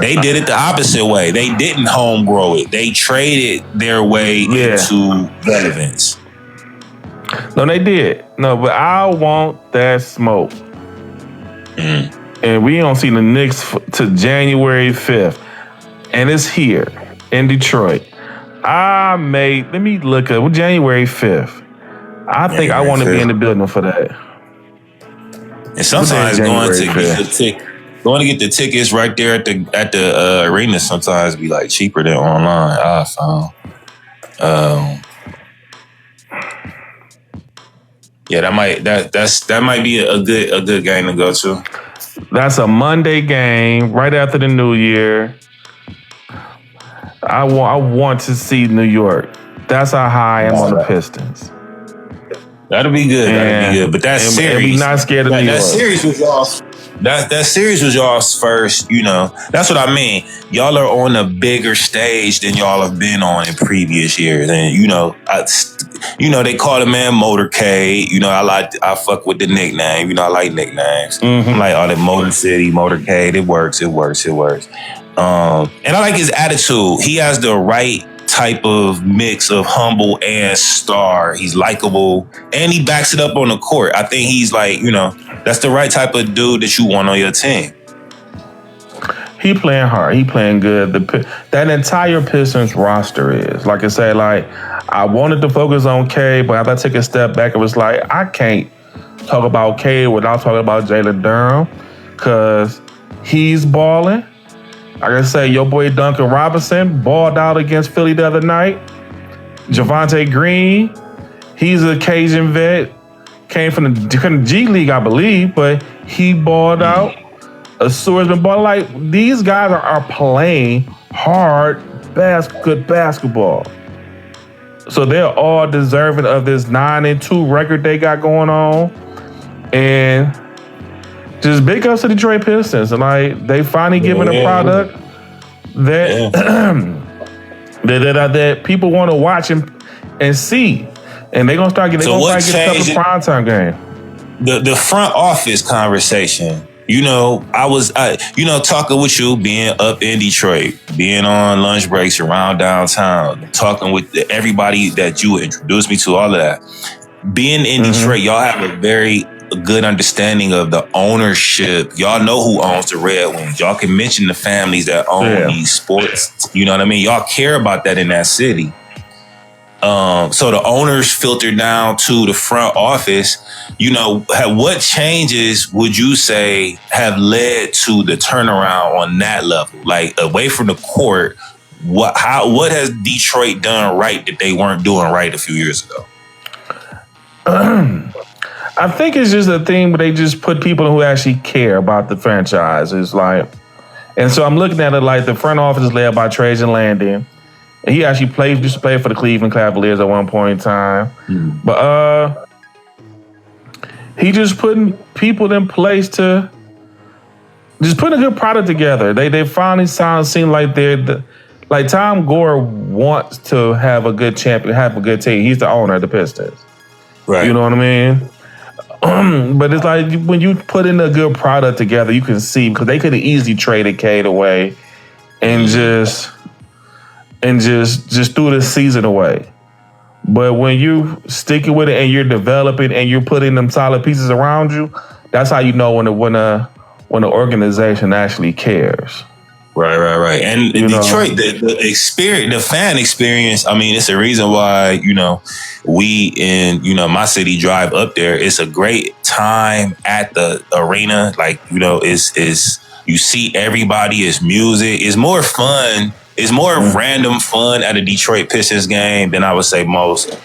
it the opposite way. They didn't home grow it. They traded their way into relevance. No, they did. No, but I want that smoke. And we don't see the Knicks to January 5th. And it's here in Detroit. Let me look at January 5th. I think I want to be in the building for that. And sometimes going to get the tickets right there at the arena sometimes be like cheaper than online. I found. Yeah, that might be a good game to go to. That's a Monday game right after the New Year. I want to see New York. That's how high I am on the Pistons. That'll be good. But that series, and we not scared of New York. That series was y'all. That series was y'all's first. That's what I mean. Y'all are on a bigger stage than y'all have been on in previous years, and they call the man Motorcade. I fuck with the nickname. I like nicknames. I'm like, the Motor City, Motorcade. It works. And I like his attitude. He has the right type of mix of humble and star. He's likable, and he backs it up on the court. I think he's like, that's the right type of dude that you want on your team. He playing hard. He playing good. That entire Pistons roster is, like I said, I wanted to focus on K, but after I took a step back, it was like, I can't talk about Cade without talking about Jalen Durham, because he's balling. Like I say, your boy Duncan Robinson balled out against Philly the other night. Javonte Green, he's a Cajun vet, came from the G League, I believe, but he balled out. Asur's been balling. Like, these guys are playing hard, good basketball. So they're all deserving of this 9-2 record they got going on. And just big ups to Detroit Pistons. And like, they finally given a product that that people want to watch and see. And they're gonna start getting a couple of primetime game. The front office conversation. You know, I was talking with you, being up in Detroit, being on lunch breaks around downtown, talking with everybody that you introduced me to, all of that. Being in Detroit, y'all have a very good understanding of the ownership. Y'all know who owns the Red Wings. Y'all can mention the families that own these sports. You know what I mean? Y'all care about that in that city. So the owners filter down to the front office. You know, what changes would you say have led to the turnaround on that level? Like, away from the court, what has Detroit done right that they weren't doing right a few years ago? I think it's just a thing where they just put people who actually care about the franchise. It's like, and so I'm looking at it like the front office is led by Trajan Landon. And he actually used to play for the Cleveland Cavaliers at one point in time. But he just putting people in place to just put a good product together. They finally seem like like Tom Gore wants to have a good champion, have a good team. He's the owner of the Pistons. Right. You know what I mean? But it's like when you put in a good product together, you can see, because they could have easily traded Cade away and just threw the season away. But when you sticking with it and you're developing and you're putting them solid pieces around you, that's how you know when the organization actually cares. Right. And in Detroit, the experience, the fan experience, I mean, it's a reason why, we in, my city drive up there. It's a great time at the arena. Like, it's you see everybody, it's music, it's more fun. It's more random fun at a Detroit Pistons game than I would say most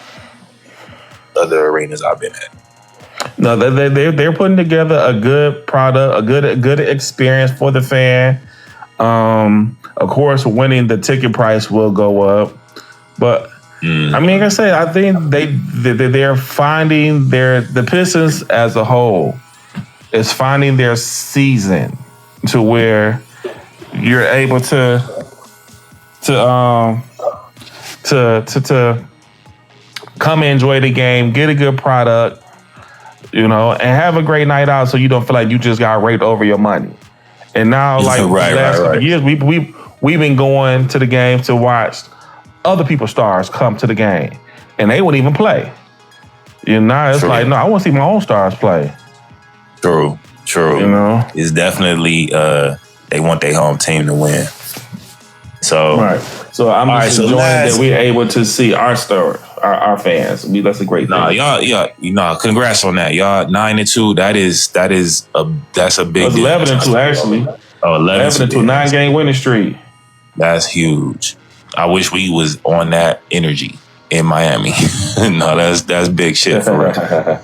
other arenas I've been at. No, they're putting together a good product, a good experience for the fan. Of course, winning the ticket price will go up, but I mean, like I say, I think they're finding the Pistons as a whole is finding their season to where you're able to come and enjoy the game, get a good product, and have a great night out, so you don't feel like you just got raped over your money. And now, like the last couple years, we've been going to the game to watch other people's stars come to the game, and they wouldn't even play. Now it's like, no, I want to see my own stars play. True. It's definitely they want their home team to win. So I'm just enjoying that we're able to see our story, our fans. That's a great thing. Y'all, congrats on that. Y'all 9-2. That's a big. It's 11-2 actually. Oh, 11-2, 9-game winning streak. That's huge. I wish we was on that energy in Miami. No, that's big shit for real.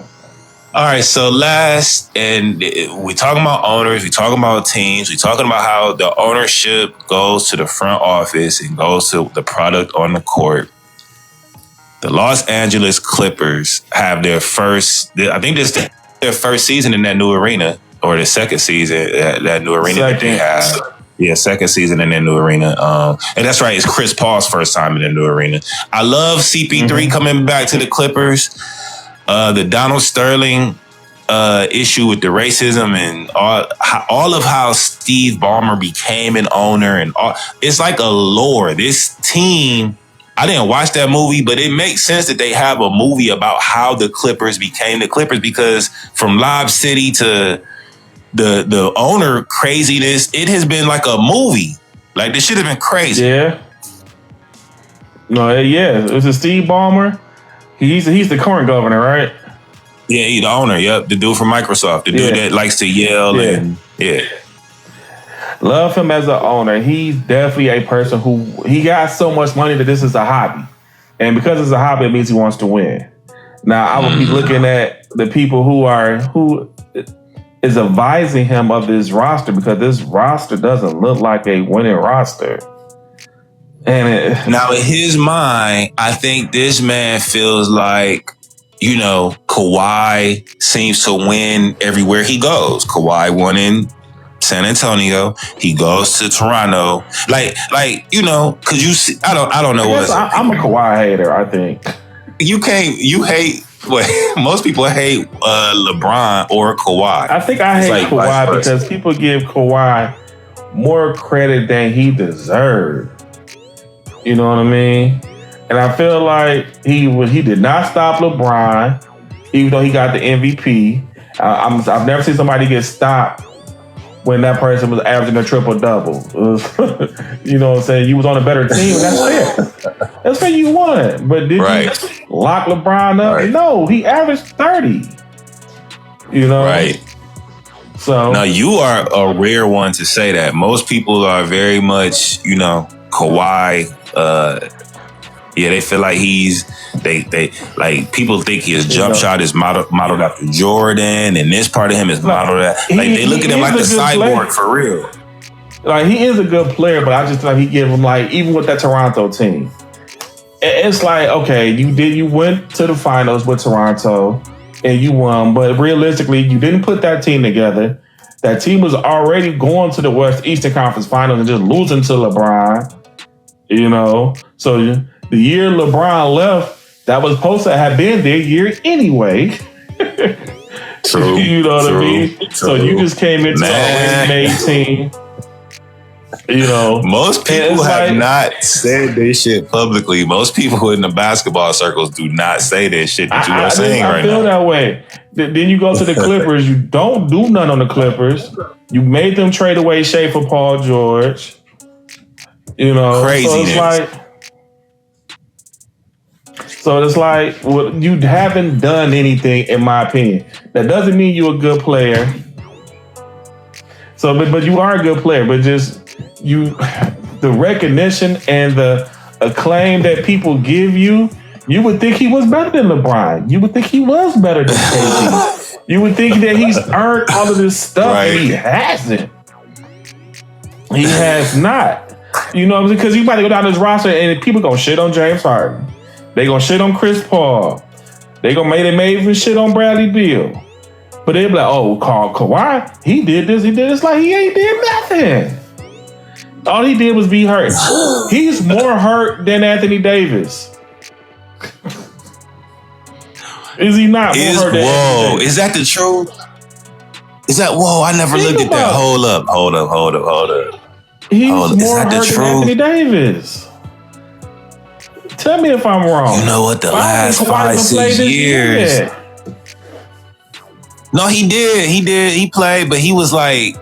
All right, so last, and we talking about owners, we talking about teams, we talking about how the ownership goes to the front office and goes to the product on the court. The Los Angeles Clippers have their first, I think this is their first season in that new arena, or the second season, that new arena that they have. Yeah, second season in that new arena. And that's right, it's Chris Paul's first time in the new arena. I love CP3 coming back to the Clippers. The Donald Sterling issue with the racism and all of how Steve Ballmer became an owner and all, it's like a lore. This team, I didn't watch that movie, but it makes sense that they have a movie about how the Clippers became the Clippers, because from Lob City to the owner craziness, it has been like a movie. Like, this shit has been crazy. Yeah. No, yeah. It was a Steve Ballmer. He's the current governor, right? Yeah, he the owner. Yep, the dude from Microsoft, the dude that likes to yell and love him as an owner. He's definitely a person who he got so much money that this is a hobby, and because it's a hobby, it means he wants to win. Now I would be looking at the people who is advising him of this roster, because this roster doesn't look like a winning roster. And now in his mind, I think this man feels like, you know, Kawhi seems to win everywhere he goes. Kawhi won in San Antonio. He goes to Toronto. Like you know, because you see, I don't know what. I'm a Kawhi hater. I think you hate. Most people hate LeBron or Kawhi. I think I hate Kawhi because people give Kawhi more credit than he deserved. You know what I mean? And I feel like he did not stop LeBron, even though he got the MVP. I've never seen somebody get stopped when that person was averaging a triple-double. You know what I'm saying? You was on a better team, and that's it. That's where you won. But did you lock LeBron up? Right. No, he averaged 30. You know? Right. So now you are a rare one to say that. Most people are very much, you know, Kawhi. They feel like they like people think his jump shot is modeled after Jordan, and this part of him is modeled after. Like they look at him like the cyborg for real. Like he is a good player, but I just think he give him like, even with that Toronto team, it's like, okay, you went to the finals with Toronto and you won, but realistically, you didn't put that team together. That team was already going to the Eastern Conference Finals and just losing to LeBron. You know, so the year LeBron left, that was supposed to have been their year anyway. True. You know what I mean? True. So you just came into an made team. You know, most people have not said this shit publicly. Most people in the basketball circles do not say this shit that you are saying right now. I feel that way. Then you go to the Clippers. You don't do none on the Clippers. You made them trade away Shea for Paul George. You know, craziness. So it's like well, you haven't done anything, in my opinion. That doesn't mean you're a good player. So, but you are a good player. But just the recognition and the acclaim that people give you, you would think he was better than LeBron. You would think he was better than KD. You would think that he's earned all of this stuff, and he hasn't. He has not. You know what I'm saying? Because you about to go down this roster and people gonna shit on James Harden. They gonna shit on Chris Paul. They even shit on Bradley Beal. But they be like, oh, Kawhi, he did this. Like he ain't did nothing. All he did was be hurt. He's more hurt than Anthony Davis. Is he not more hurt than Anthony Davis? Is that the truth? Is that, I never looked at that. Hold up. He's more hurt than Anthony Davis. Tell me if I'm wrong. You know what? The last 5-6 years. No, he did. He played, but he was like,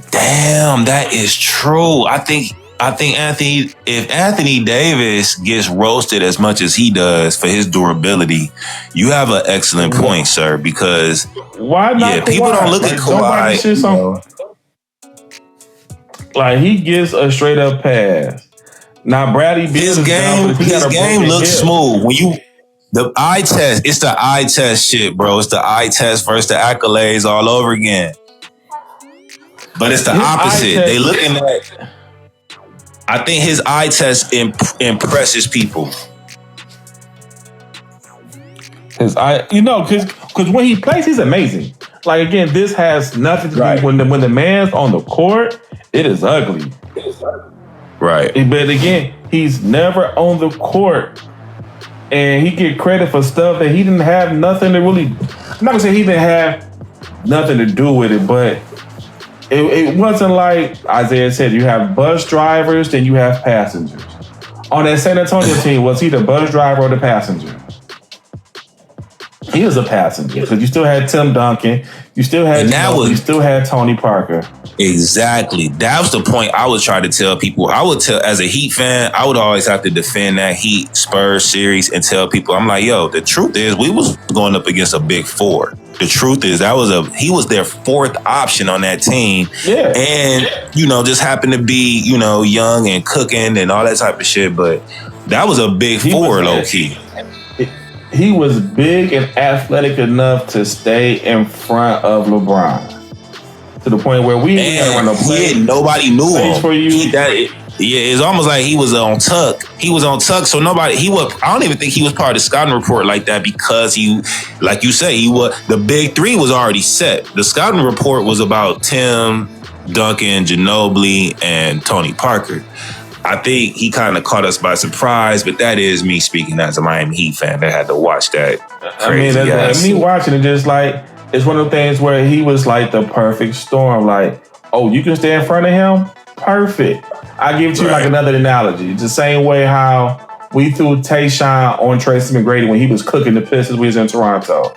damn, that is true. I think if Anthony Davis gets roasted as much as he does for his durability, you have an excellent point, sir, because why not? Yeah, people don't look at Kawhi. Like he gets a straight up pass. Now Bradley Beal, his game looks smooth. When the eye test, it's the eye test shit, bro. It's the eye test versus the accolades all over again. But it's the opposite. They looking at. I think his eye test impresses people. His eye, because when he plays, he's amazing. Like again, this has nothing to do when the man's on the court. It is ugly. Right. But again, he's never on the court. And he get credit for stuff that he didn't have nothing to really... I'm not going to say he didn't have nothing to do with it, but it wasn't like Isaiah said, you have bus drivers, then you have passengers. On that San Antonio team, was he the bus driver or the passenger? He was a passenger because you still had Tim Duncan, you still had you still had Tony Parker. Exactly. That was the point I was trying to tell people. I would tell, as a Heat fan, I would always have to defend that Heat Spurs series and tell people, I'm like, yo, the truth is we was going up against a big four. The truth is he was their fourth option on that team. Yeah. And, just happened to be, young and cooking and all that type of shit. But that was a big four, low key. He was big and athletic enough to stay in front of LeBron. To the point where we didn't run a play. Nobody knew him. For you. It's almost like he was on tuck. He was on tuck, so nobody. I don't even think he was part of the scouting report like that because he, like you say, the big three was already set. The scouting report was about Tim, Duncan, Ginobili, and Tony Parker. I think he kind of caught us by surprise, but that is me speaking as a Miami Heat fan that had to watch that. Me watching it just like. It's one of the things where he was like the perfect storm. Like, oh, you can stay in front of him? Perfect. I give you like another analogy. It's the same way how we threw Tayshaun on Tracy McGrady when he was cooking the Pistons when he was in Toronto.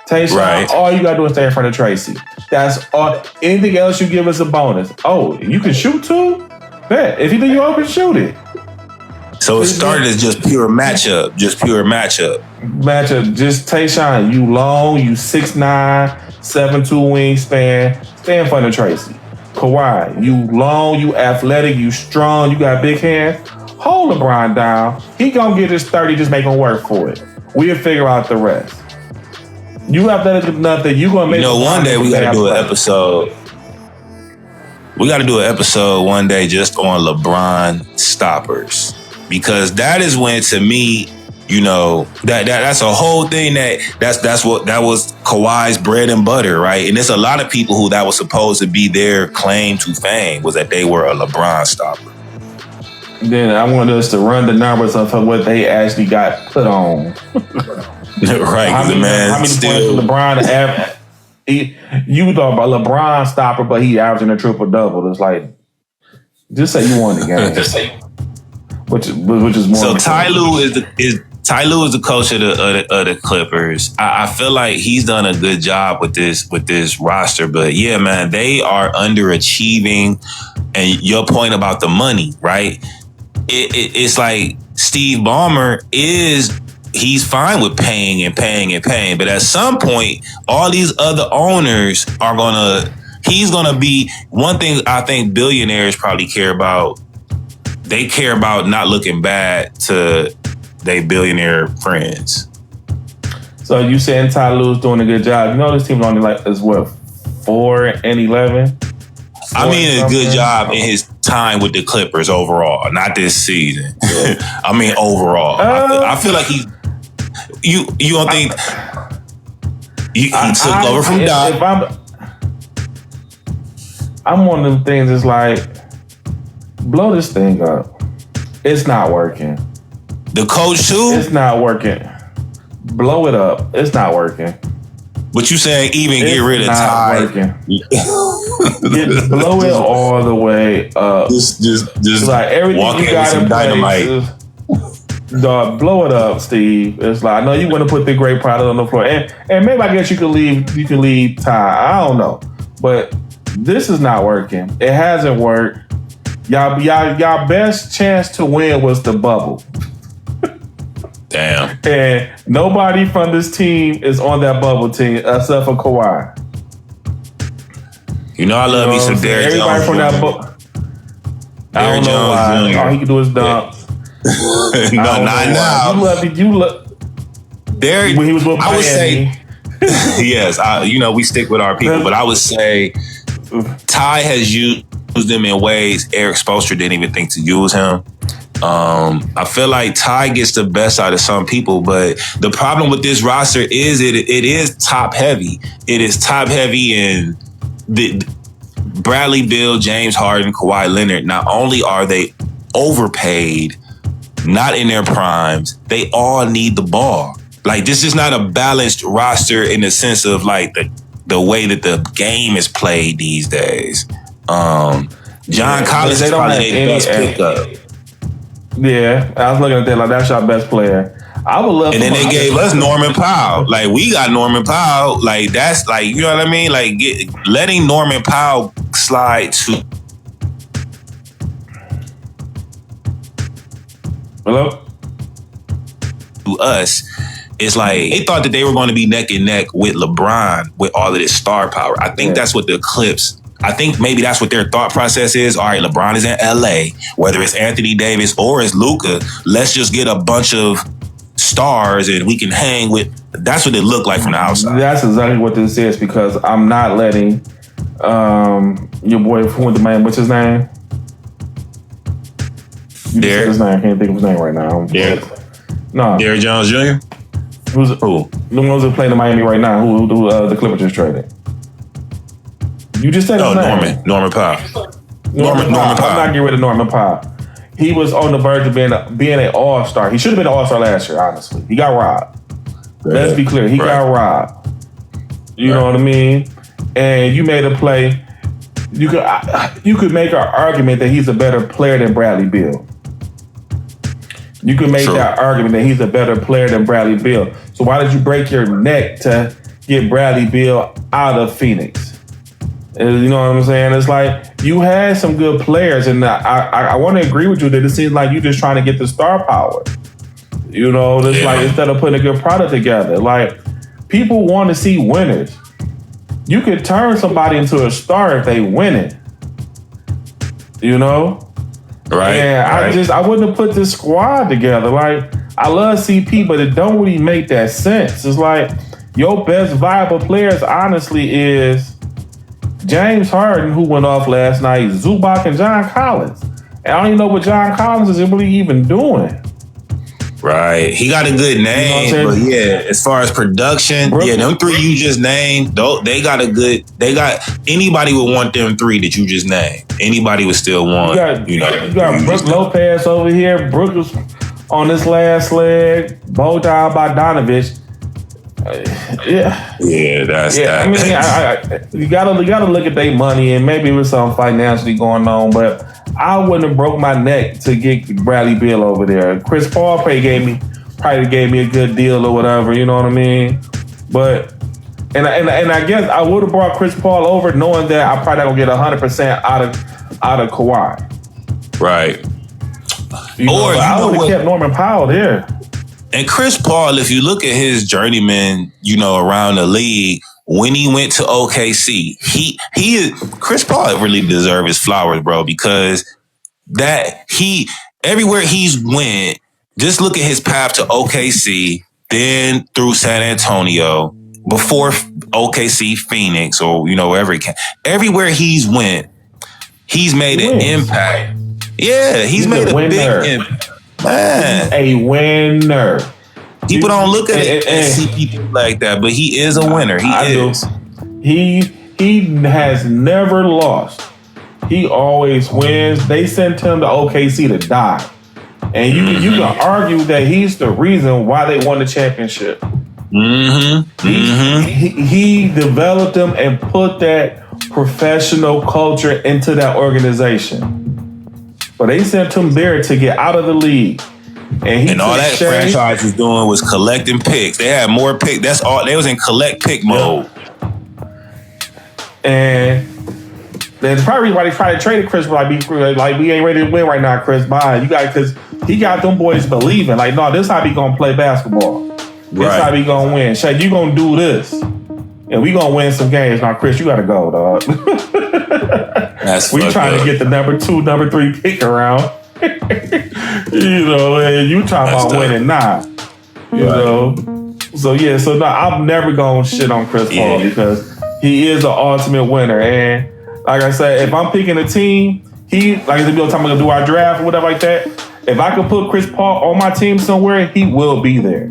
Tayshaun, all you got to do is stay in front of Tracy. That's all. Anything else you give us a bonus. Oh, you can shoot too? Bet. If you think you open, shoot it. So it started as just pure matchup. Just Tayshaun, you long, you 6'9", 7'2" wingspan, stay in front of Tracy. Kawhi, you long, you athletic, you strong, you got big hands. Hold LeBron down. He gonna get his 30, just make him work for it. We'll figure out the rest. You athletic enough that you gonna make. One day we gotta do an episode. We gotta do an episode one day just on LeBron stoppers. Because that is when, to me, that's a whole thing that was Kawhi's bread and butter, right? And there's a lot of people who that was supposed to be their claim to fame was that they were a LeBron stopper. Then I want us to run the numbers of what they actually got put on. Right, how many points LeBron have? You thought about LeBron stopper, but he averaging a triple double. It's like, just say you won the game. Which is more. So Ty Lue is the coach of the Clippers. I feel like he's done a good job with this roster, but yeah, man, they are underachieving. And your point about the money, right? It's like Steve Ballmer he's fine with paying, but at some point, all these other owners he's gonna be one thing. I think billionaires probably care about. They care about not looking bad to their billionaire friends. So you saying Ty Lue's doing a good job? You know this team only is what 4-11. I mean, a good job in his time with the Clippers overall, not this season. Yeah. I mean, overall, I feel like You don't think he took over from Doc? I'm one of them things. It's like, blow this thing up. It's not working. The coach too? It's not working. Blow it up. It's not working. But you saying even get rid of Ty? Blow it all the way up. Just like everything you got in place. Dog, blow it up, Steve. It's like, I know you want to put the great product on the floor, and maybe I guess you can leave Ty. I don't know, but this is not working. It hasn't worked. Y'all best chance to win was the bubble. Damn. And nobody from this team is on that bubble team except for Kawhi. I love me some Derrick Jones. Everybody from that bubble. I don't know why. All he can do is dunk. No, not now. You love Derrick. When he was with Miami. I would say, yes. We stick with our people, but I would say Ty has used them in ways Eric Spoelstra didn't even think to use him. I feel like Ty gets the best out of some people, but the problem with this roster is it is top heavy. It is top heavy in Bradley Beal, James Harden, Kawhi Leonard. Not only are they overpaid, not in their primes, they all need the ball. Like, this is not a balanced roster in the sense of like the way that the game is played these days. John Collins is probably their best pickup. Yeah, I was looking at that like that's your best player. I would love. And then they gave us Norman Powell. Like, we got Norman Powell. Like, that's like, you know what I mean? Like, letting Norman Powell slide to. Hello? To us, it's like they thought that they were going to be neck and neck with LeBron with all of this star power. I think that's what the Clips. I think maybe that's what their thought process is. All right, LeBron is in LA, whether it's Anthony Davis or it's Luka. Let's just get a bunch of stars and we can hang with. That's what it looked like from the outside. That's exactly what this is, because I'm not letting your boy who went to Miami, what's his name? Derek. His name. I can't think of his name right now. Derek. No. Derek Jones Jr. Who? The ones that playing in Miami right now. Who the Clippers just traded? You just said his name. Norman Powell. Norman Powell. I'm not getting rid of Norman Powell. He was on the verge of being an all-star. He should have been an all-star last year, honestly. He got robbed. Let's be clear. He got robbed. You know what I mean? And you made a play. You could make an argument that he's a better player than Bradley Beal. You could make that argument that he's a better player than Bradley Beal. So why did you break your neck to get Bradley Beal out of Phoenix? You know what I'm saying? It's like you had some good players, and I want to agree with you that it seems like you're just trying to get the star power. You know, it's like instead of putting a good product together, like people want to see winners. You could turn somebody into a star if they win it. You know? Right. And I wouldn't have put this squad together. Like, I love CP, but it don't really make that sense. It's like your best viable players, honestly, is James Harden, who went off last night, Zubac, and John Collins. And I don't even know what John Collins is really even doing. Right. He got a good name, but yeah, as far as production, them three you just named, they got anybody would want them three that you just named. Anybody would still want. You got Brook Lopez over here. Brook was on this last leg. Bojan Bogdanovic. That's that. I mean, you gotta look at their money, and maybe there's something financially going on, but I wouldn't have broke my neck to get Bradley Beal over there. Chris Paul probably gave me a good deal or whatever. You know what I mean? But and I guess I would have brought Chris Paul over, knowing that I probably not gonna get 100% out of Kawhi. Right. I would have kept Norman Powell there. And Chris Paul, if you look at his journeyman, around the league, when he went to OKC, Chris Paul really deserved his flowers, bro, because everywhere he's went, just look at his path to OKC, then through San Antonio, before OKC, Phoenix, or wherever he can. Everywhere he's went, he's made an impact. Yeah, he's made a big impact. Man, a winner. People don't look at it and see people like that, but he is a winner. He has never lost. He always wins. They sent him to OKC to die, and you can argue that he's the reason why they won the championship. He developed them and put that professional culture into that organization. But they sent him there to get out of the league. And all that franchise was doing was collecting picks. They had more picks. That's all. They was in collect pick mode. And that's probably why they tried to trade Chris. Like we ain't ready to win right now, Chris. Bye. Because he got them boys believing. Like, no, this is how we gonna play basketball. This is how we gonna win. Shay, you gonna do this. And we gonna win some games. Now, Chris, you gotta go, dog. We trying to get the number 2, number 3 pick around. And you talking about winning now. You know? So no, I'm never gonna shit on Chris Paul because he is an ultimate winner. And like I said, if I'm picking a team, like I said, we'll talk about do our draft or whatever like that. If I could put Chris Paul on my team somewhere, he will be there.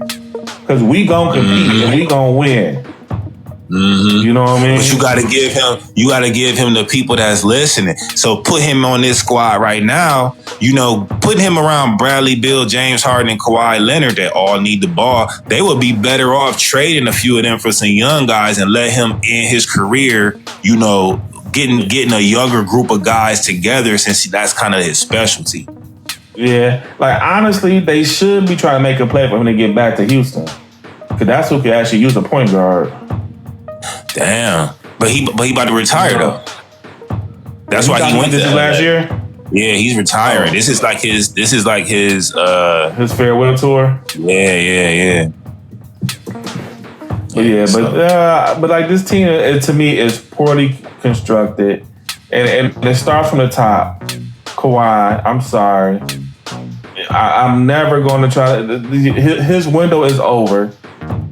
Because we gonna compete and we gonna win. You know what I mean? But you gotta give him the people that's listening. So put him on this squad right now, put him around Bradley Beal, James Harden, and Kawhi Leonard that all need the ball. They would be better off trading a few of them for some young guys and let him end his career, getting a younger group of guys together, since that's kind of his specialty. Yeah, like honestly, they should be trying to make a play for him to get back to Houston, because that's who can actually use a point guard. Damn, but he about to retire though. That's why he went this to last year. Yeah, he's retiring. This is like his his farewell tour. Yeah. But like this team, to me, is poorly constructed, and it starts from the top. Kawhi, I'm sorry. I'm never going to try to. His window is over.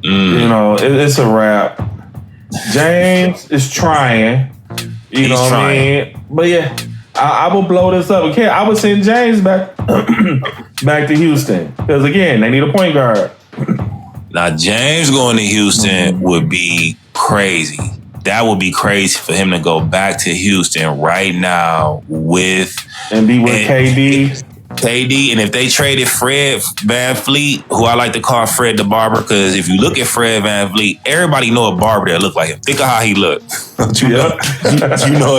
You know, it's a wrap. James is trying. You know what I mean? But yeah, I will blow this up. Okay, I would send James back to Houston, because again, they need a point guard. Now, James going to Houston would be crazy. That would be crazy for him to go back to Houston right now and be with KD. And if they traded Fred VanVleet, who I like to call Fred the Barber, because if you look at Fred VanVleet, everybody know a barber that look like him. Think of how he look. you know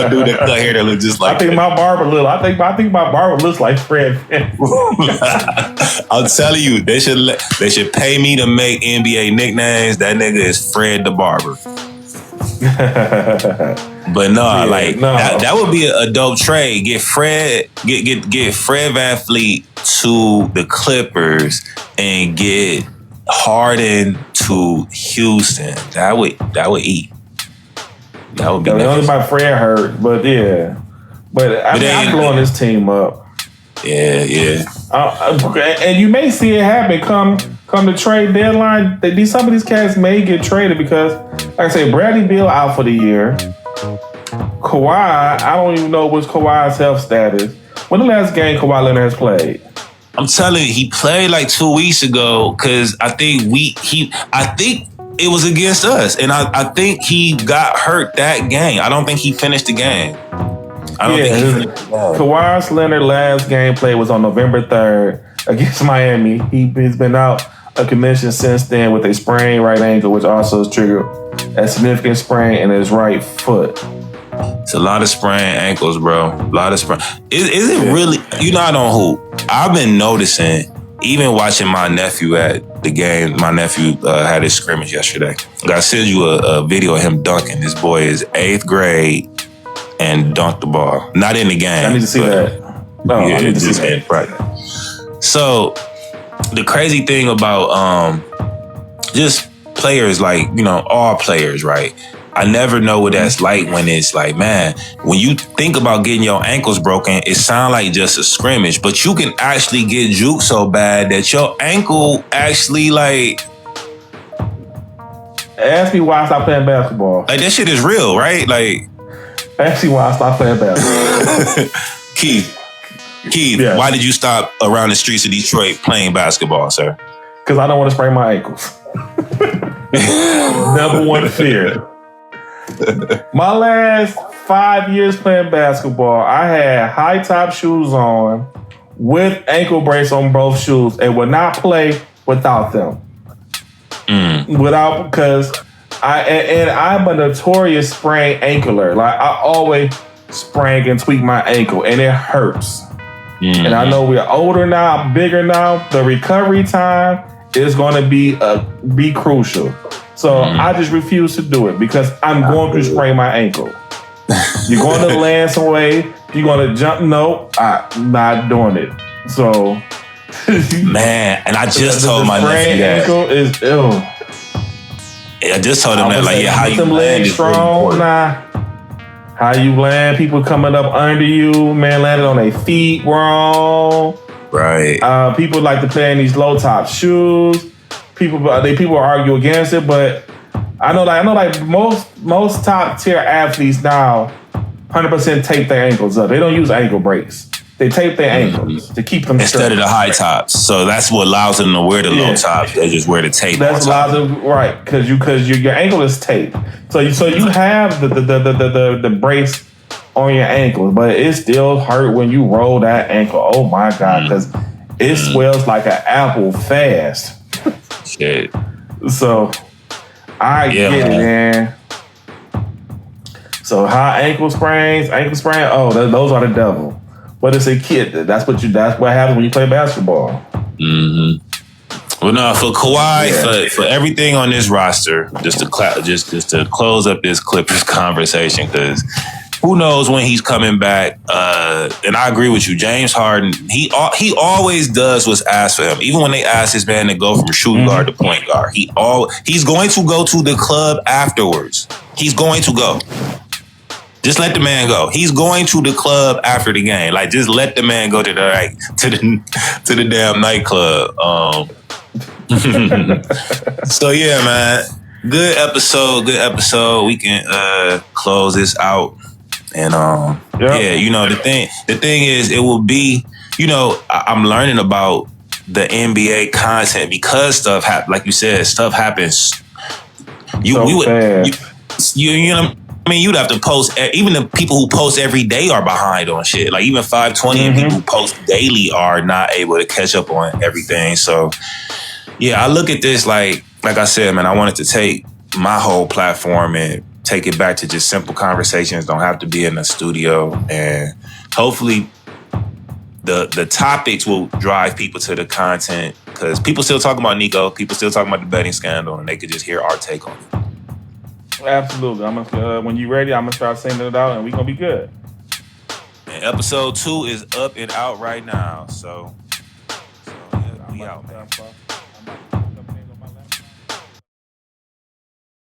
a dude that cut hair that look just like I think my barber looks like Fred. I'm telling you, they should pay me to make NBA nicknames. That nigga is Fred the Barber. But that would be a dope trade. Get Fred VanVleet to the Clippers and get Harden to Houston. That would eat. That would be. Only my Fred hurt, but yeah. But I'm blowing this team up. Yeah. And you may see it happen come the trade deadline. Some of these cats may get traded because, like I say, Bradley Beal out for the year. Kawhi, I don't even know what's Kawhi's health status. When the last game Kawhi Leonard has played? I'm telling you, he played like 2 weeks ago, because I think it was against us, and I think he got hurt that game. I don't think he finished the game. Kawhi Leonard's last game played was on November 3rd against Miami. He's been out of commission since then with a sprained right ankle, which also has triggered a significant sprain in his right foot. It's a lot of sprained ankles, bro. A lot of sprain. Is it really? You know, I don't hoop. I've been noticing, even watching my nephew at the game. My nephew had his scrimmage yesterday. I sent you a video of him dunking. This boy is 8th grade and dunked the ball. Not in the game. I need to see that. No, yeah, I need to see that. Right. So the crazy thing about just players, like, you know, all players, right? I never know what that's like when it's like, man, when you think about getting your ankles broken, it sounds like just a scrimmage, but you can actually get juked so bad that your ankle actually, like... Ask me why I stopped playing basketball. Like, that shit is real, right? Like... Ask me why I stopped playing basketball. Keith, yeah. Why did you stop around the streets of Detroit playing basketball, sir? Because I don't want to sprain my ankles. Number one fear. My last 5 years playing basketball, I had high top shoes on with ankle brace on both shoes and would not play without them. Because I'm a notorious sprain ankler. Like, I always sprain and tweak my ankle, and it hurts. And I know we're older now, I'm bigger now. The recovery time is going to be crucial. So I just refuse to do it because I'm going to sprain my ankle. You're going to land some way. You're going to jump. No, I'm not doing it. So, man, and I just told my nephew that. Ankle is ill. I just told him that, like, how you land legs strong, how you land, people coming up under you, man, landed on their feet wrong. Right. People like to play in these low top shoes. People argue against it, but I know like most top tier athletes now 100% tape their ankles up. They don't use ankle brace. They tape their ankles to keep them instead of the high tops. So that's what allows them to wear the low tops. They just wear the tape. That's allows them, right? Because your ankle is taped. So you have the brace on your ankles, but it still hurt when you roll that ankle. Oh my God, because it swells like an apple fast. Shit. So I get it, man. So high ankle sprains, oh, those are the devil. But it's a kid. That's what happens when you play basketball. Mm-hmm. Well, no, for Kawhi, for everything on this roster, just to close up this Clippers conversation, because who knows when he's coming back? And I agree with you, James Harden. He always does what's asked for him. Even when they ask his man to go from shooting guard to point guard, he's going to go to the club afterwards. He's going to go. Just let the man go. He's going to the club after the game. Like, just let the man go to the damn nightclub. So yeah, man. Good episode. We can close this out. And yeah, you know, the thing is, it will be, you know, I'm learning about the NBA content because stuff like you said, stuff happens. You know, I mean, you'd have to post. Even the people who post every day are behind on shit. Like even 520 and people who post daily are not able to catch up on everything. So yeah, I look at this like I said, man, I wanted to take my whole platform and take it back to just simple conversations. Don't have to be in the studio, and hopefully the topics will drive people to the content, because people still talking about Nico, people still talking about the betting scandal, and they could just hear our take on it. Absolutely. I'm gonna when you're ready, I'm gonna start sending it out, and we're gonna be good. And episode 2 is up and out right now, so yeah, we out, man.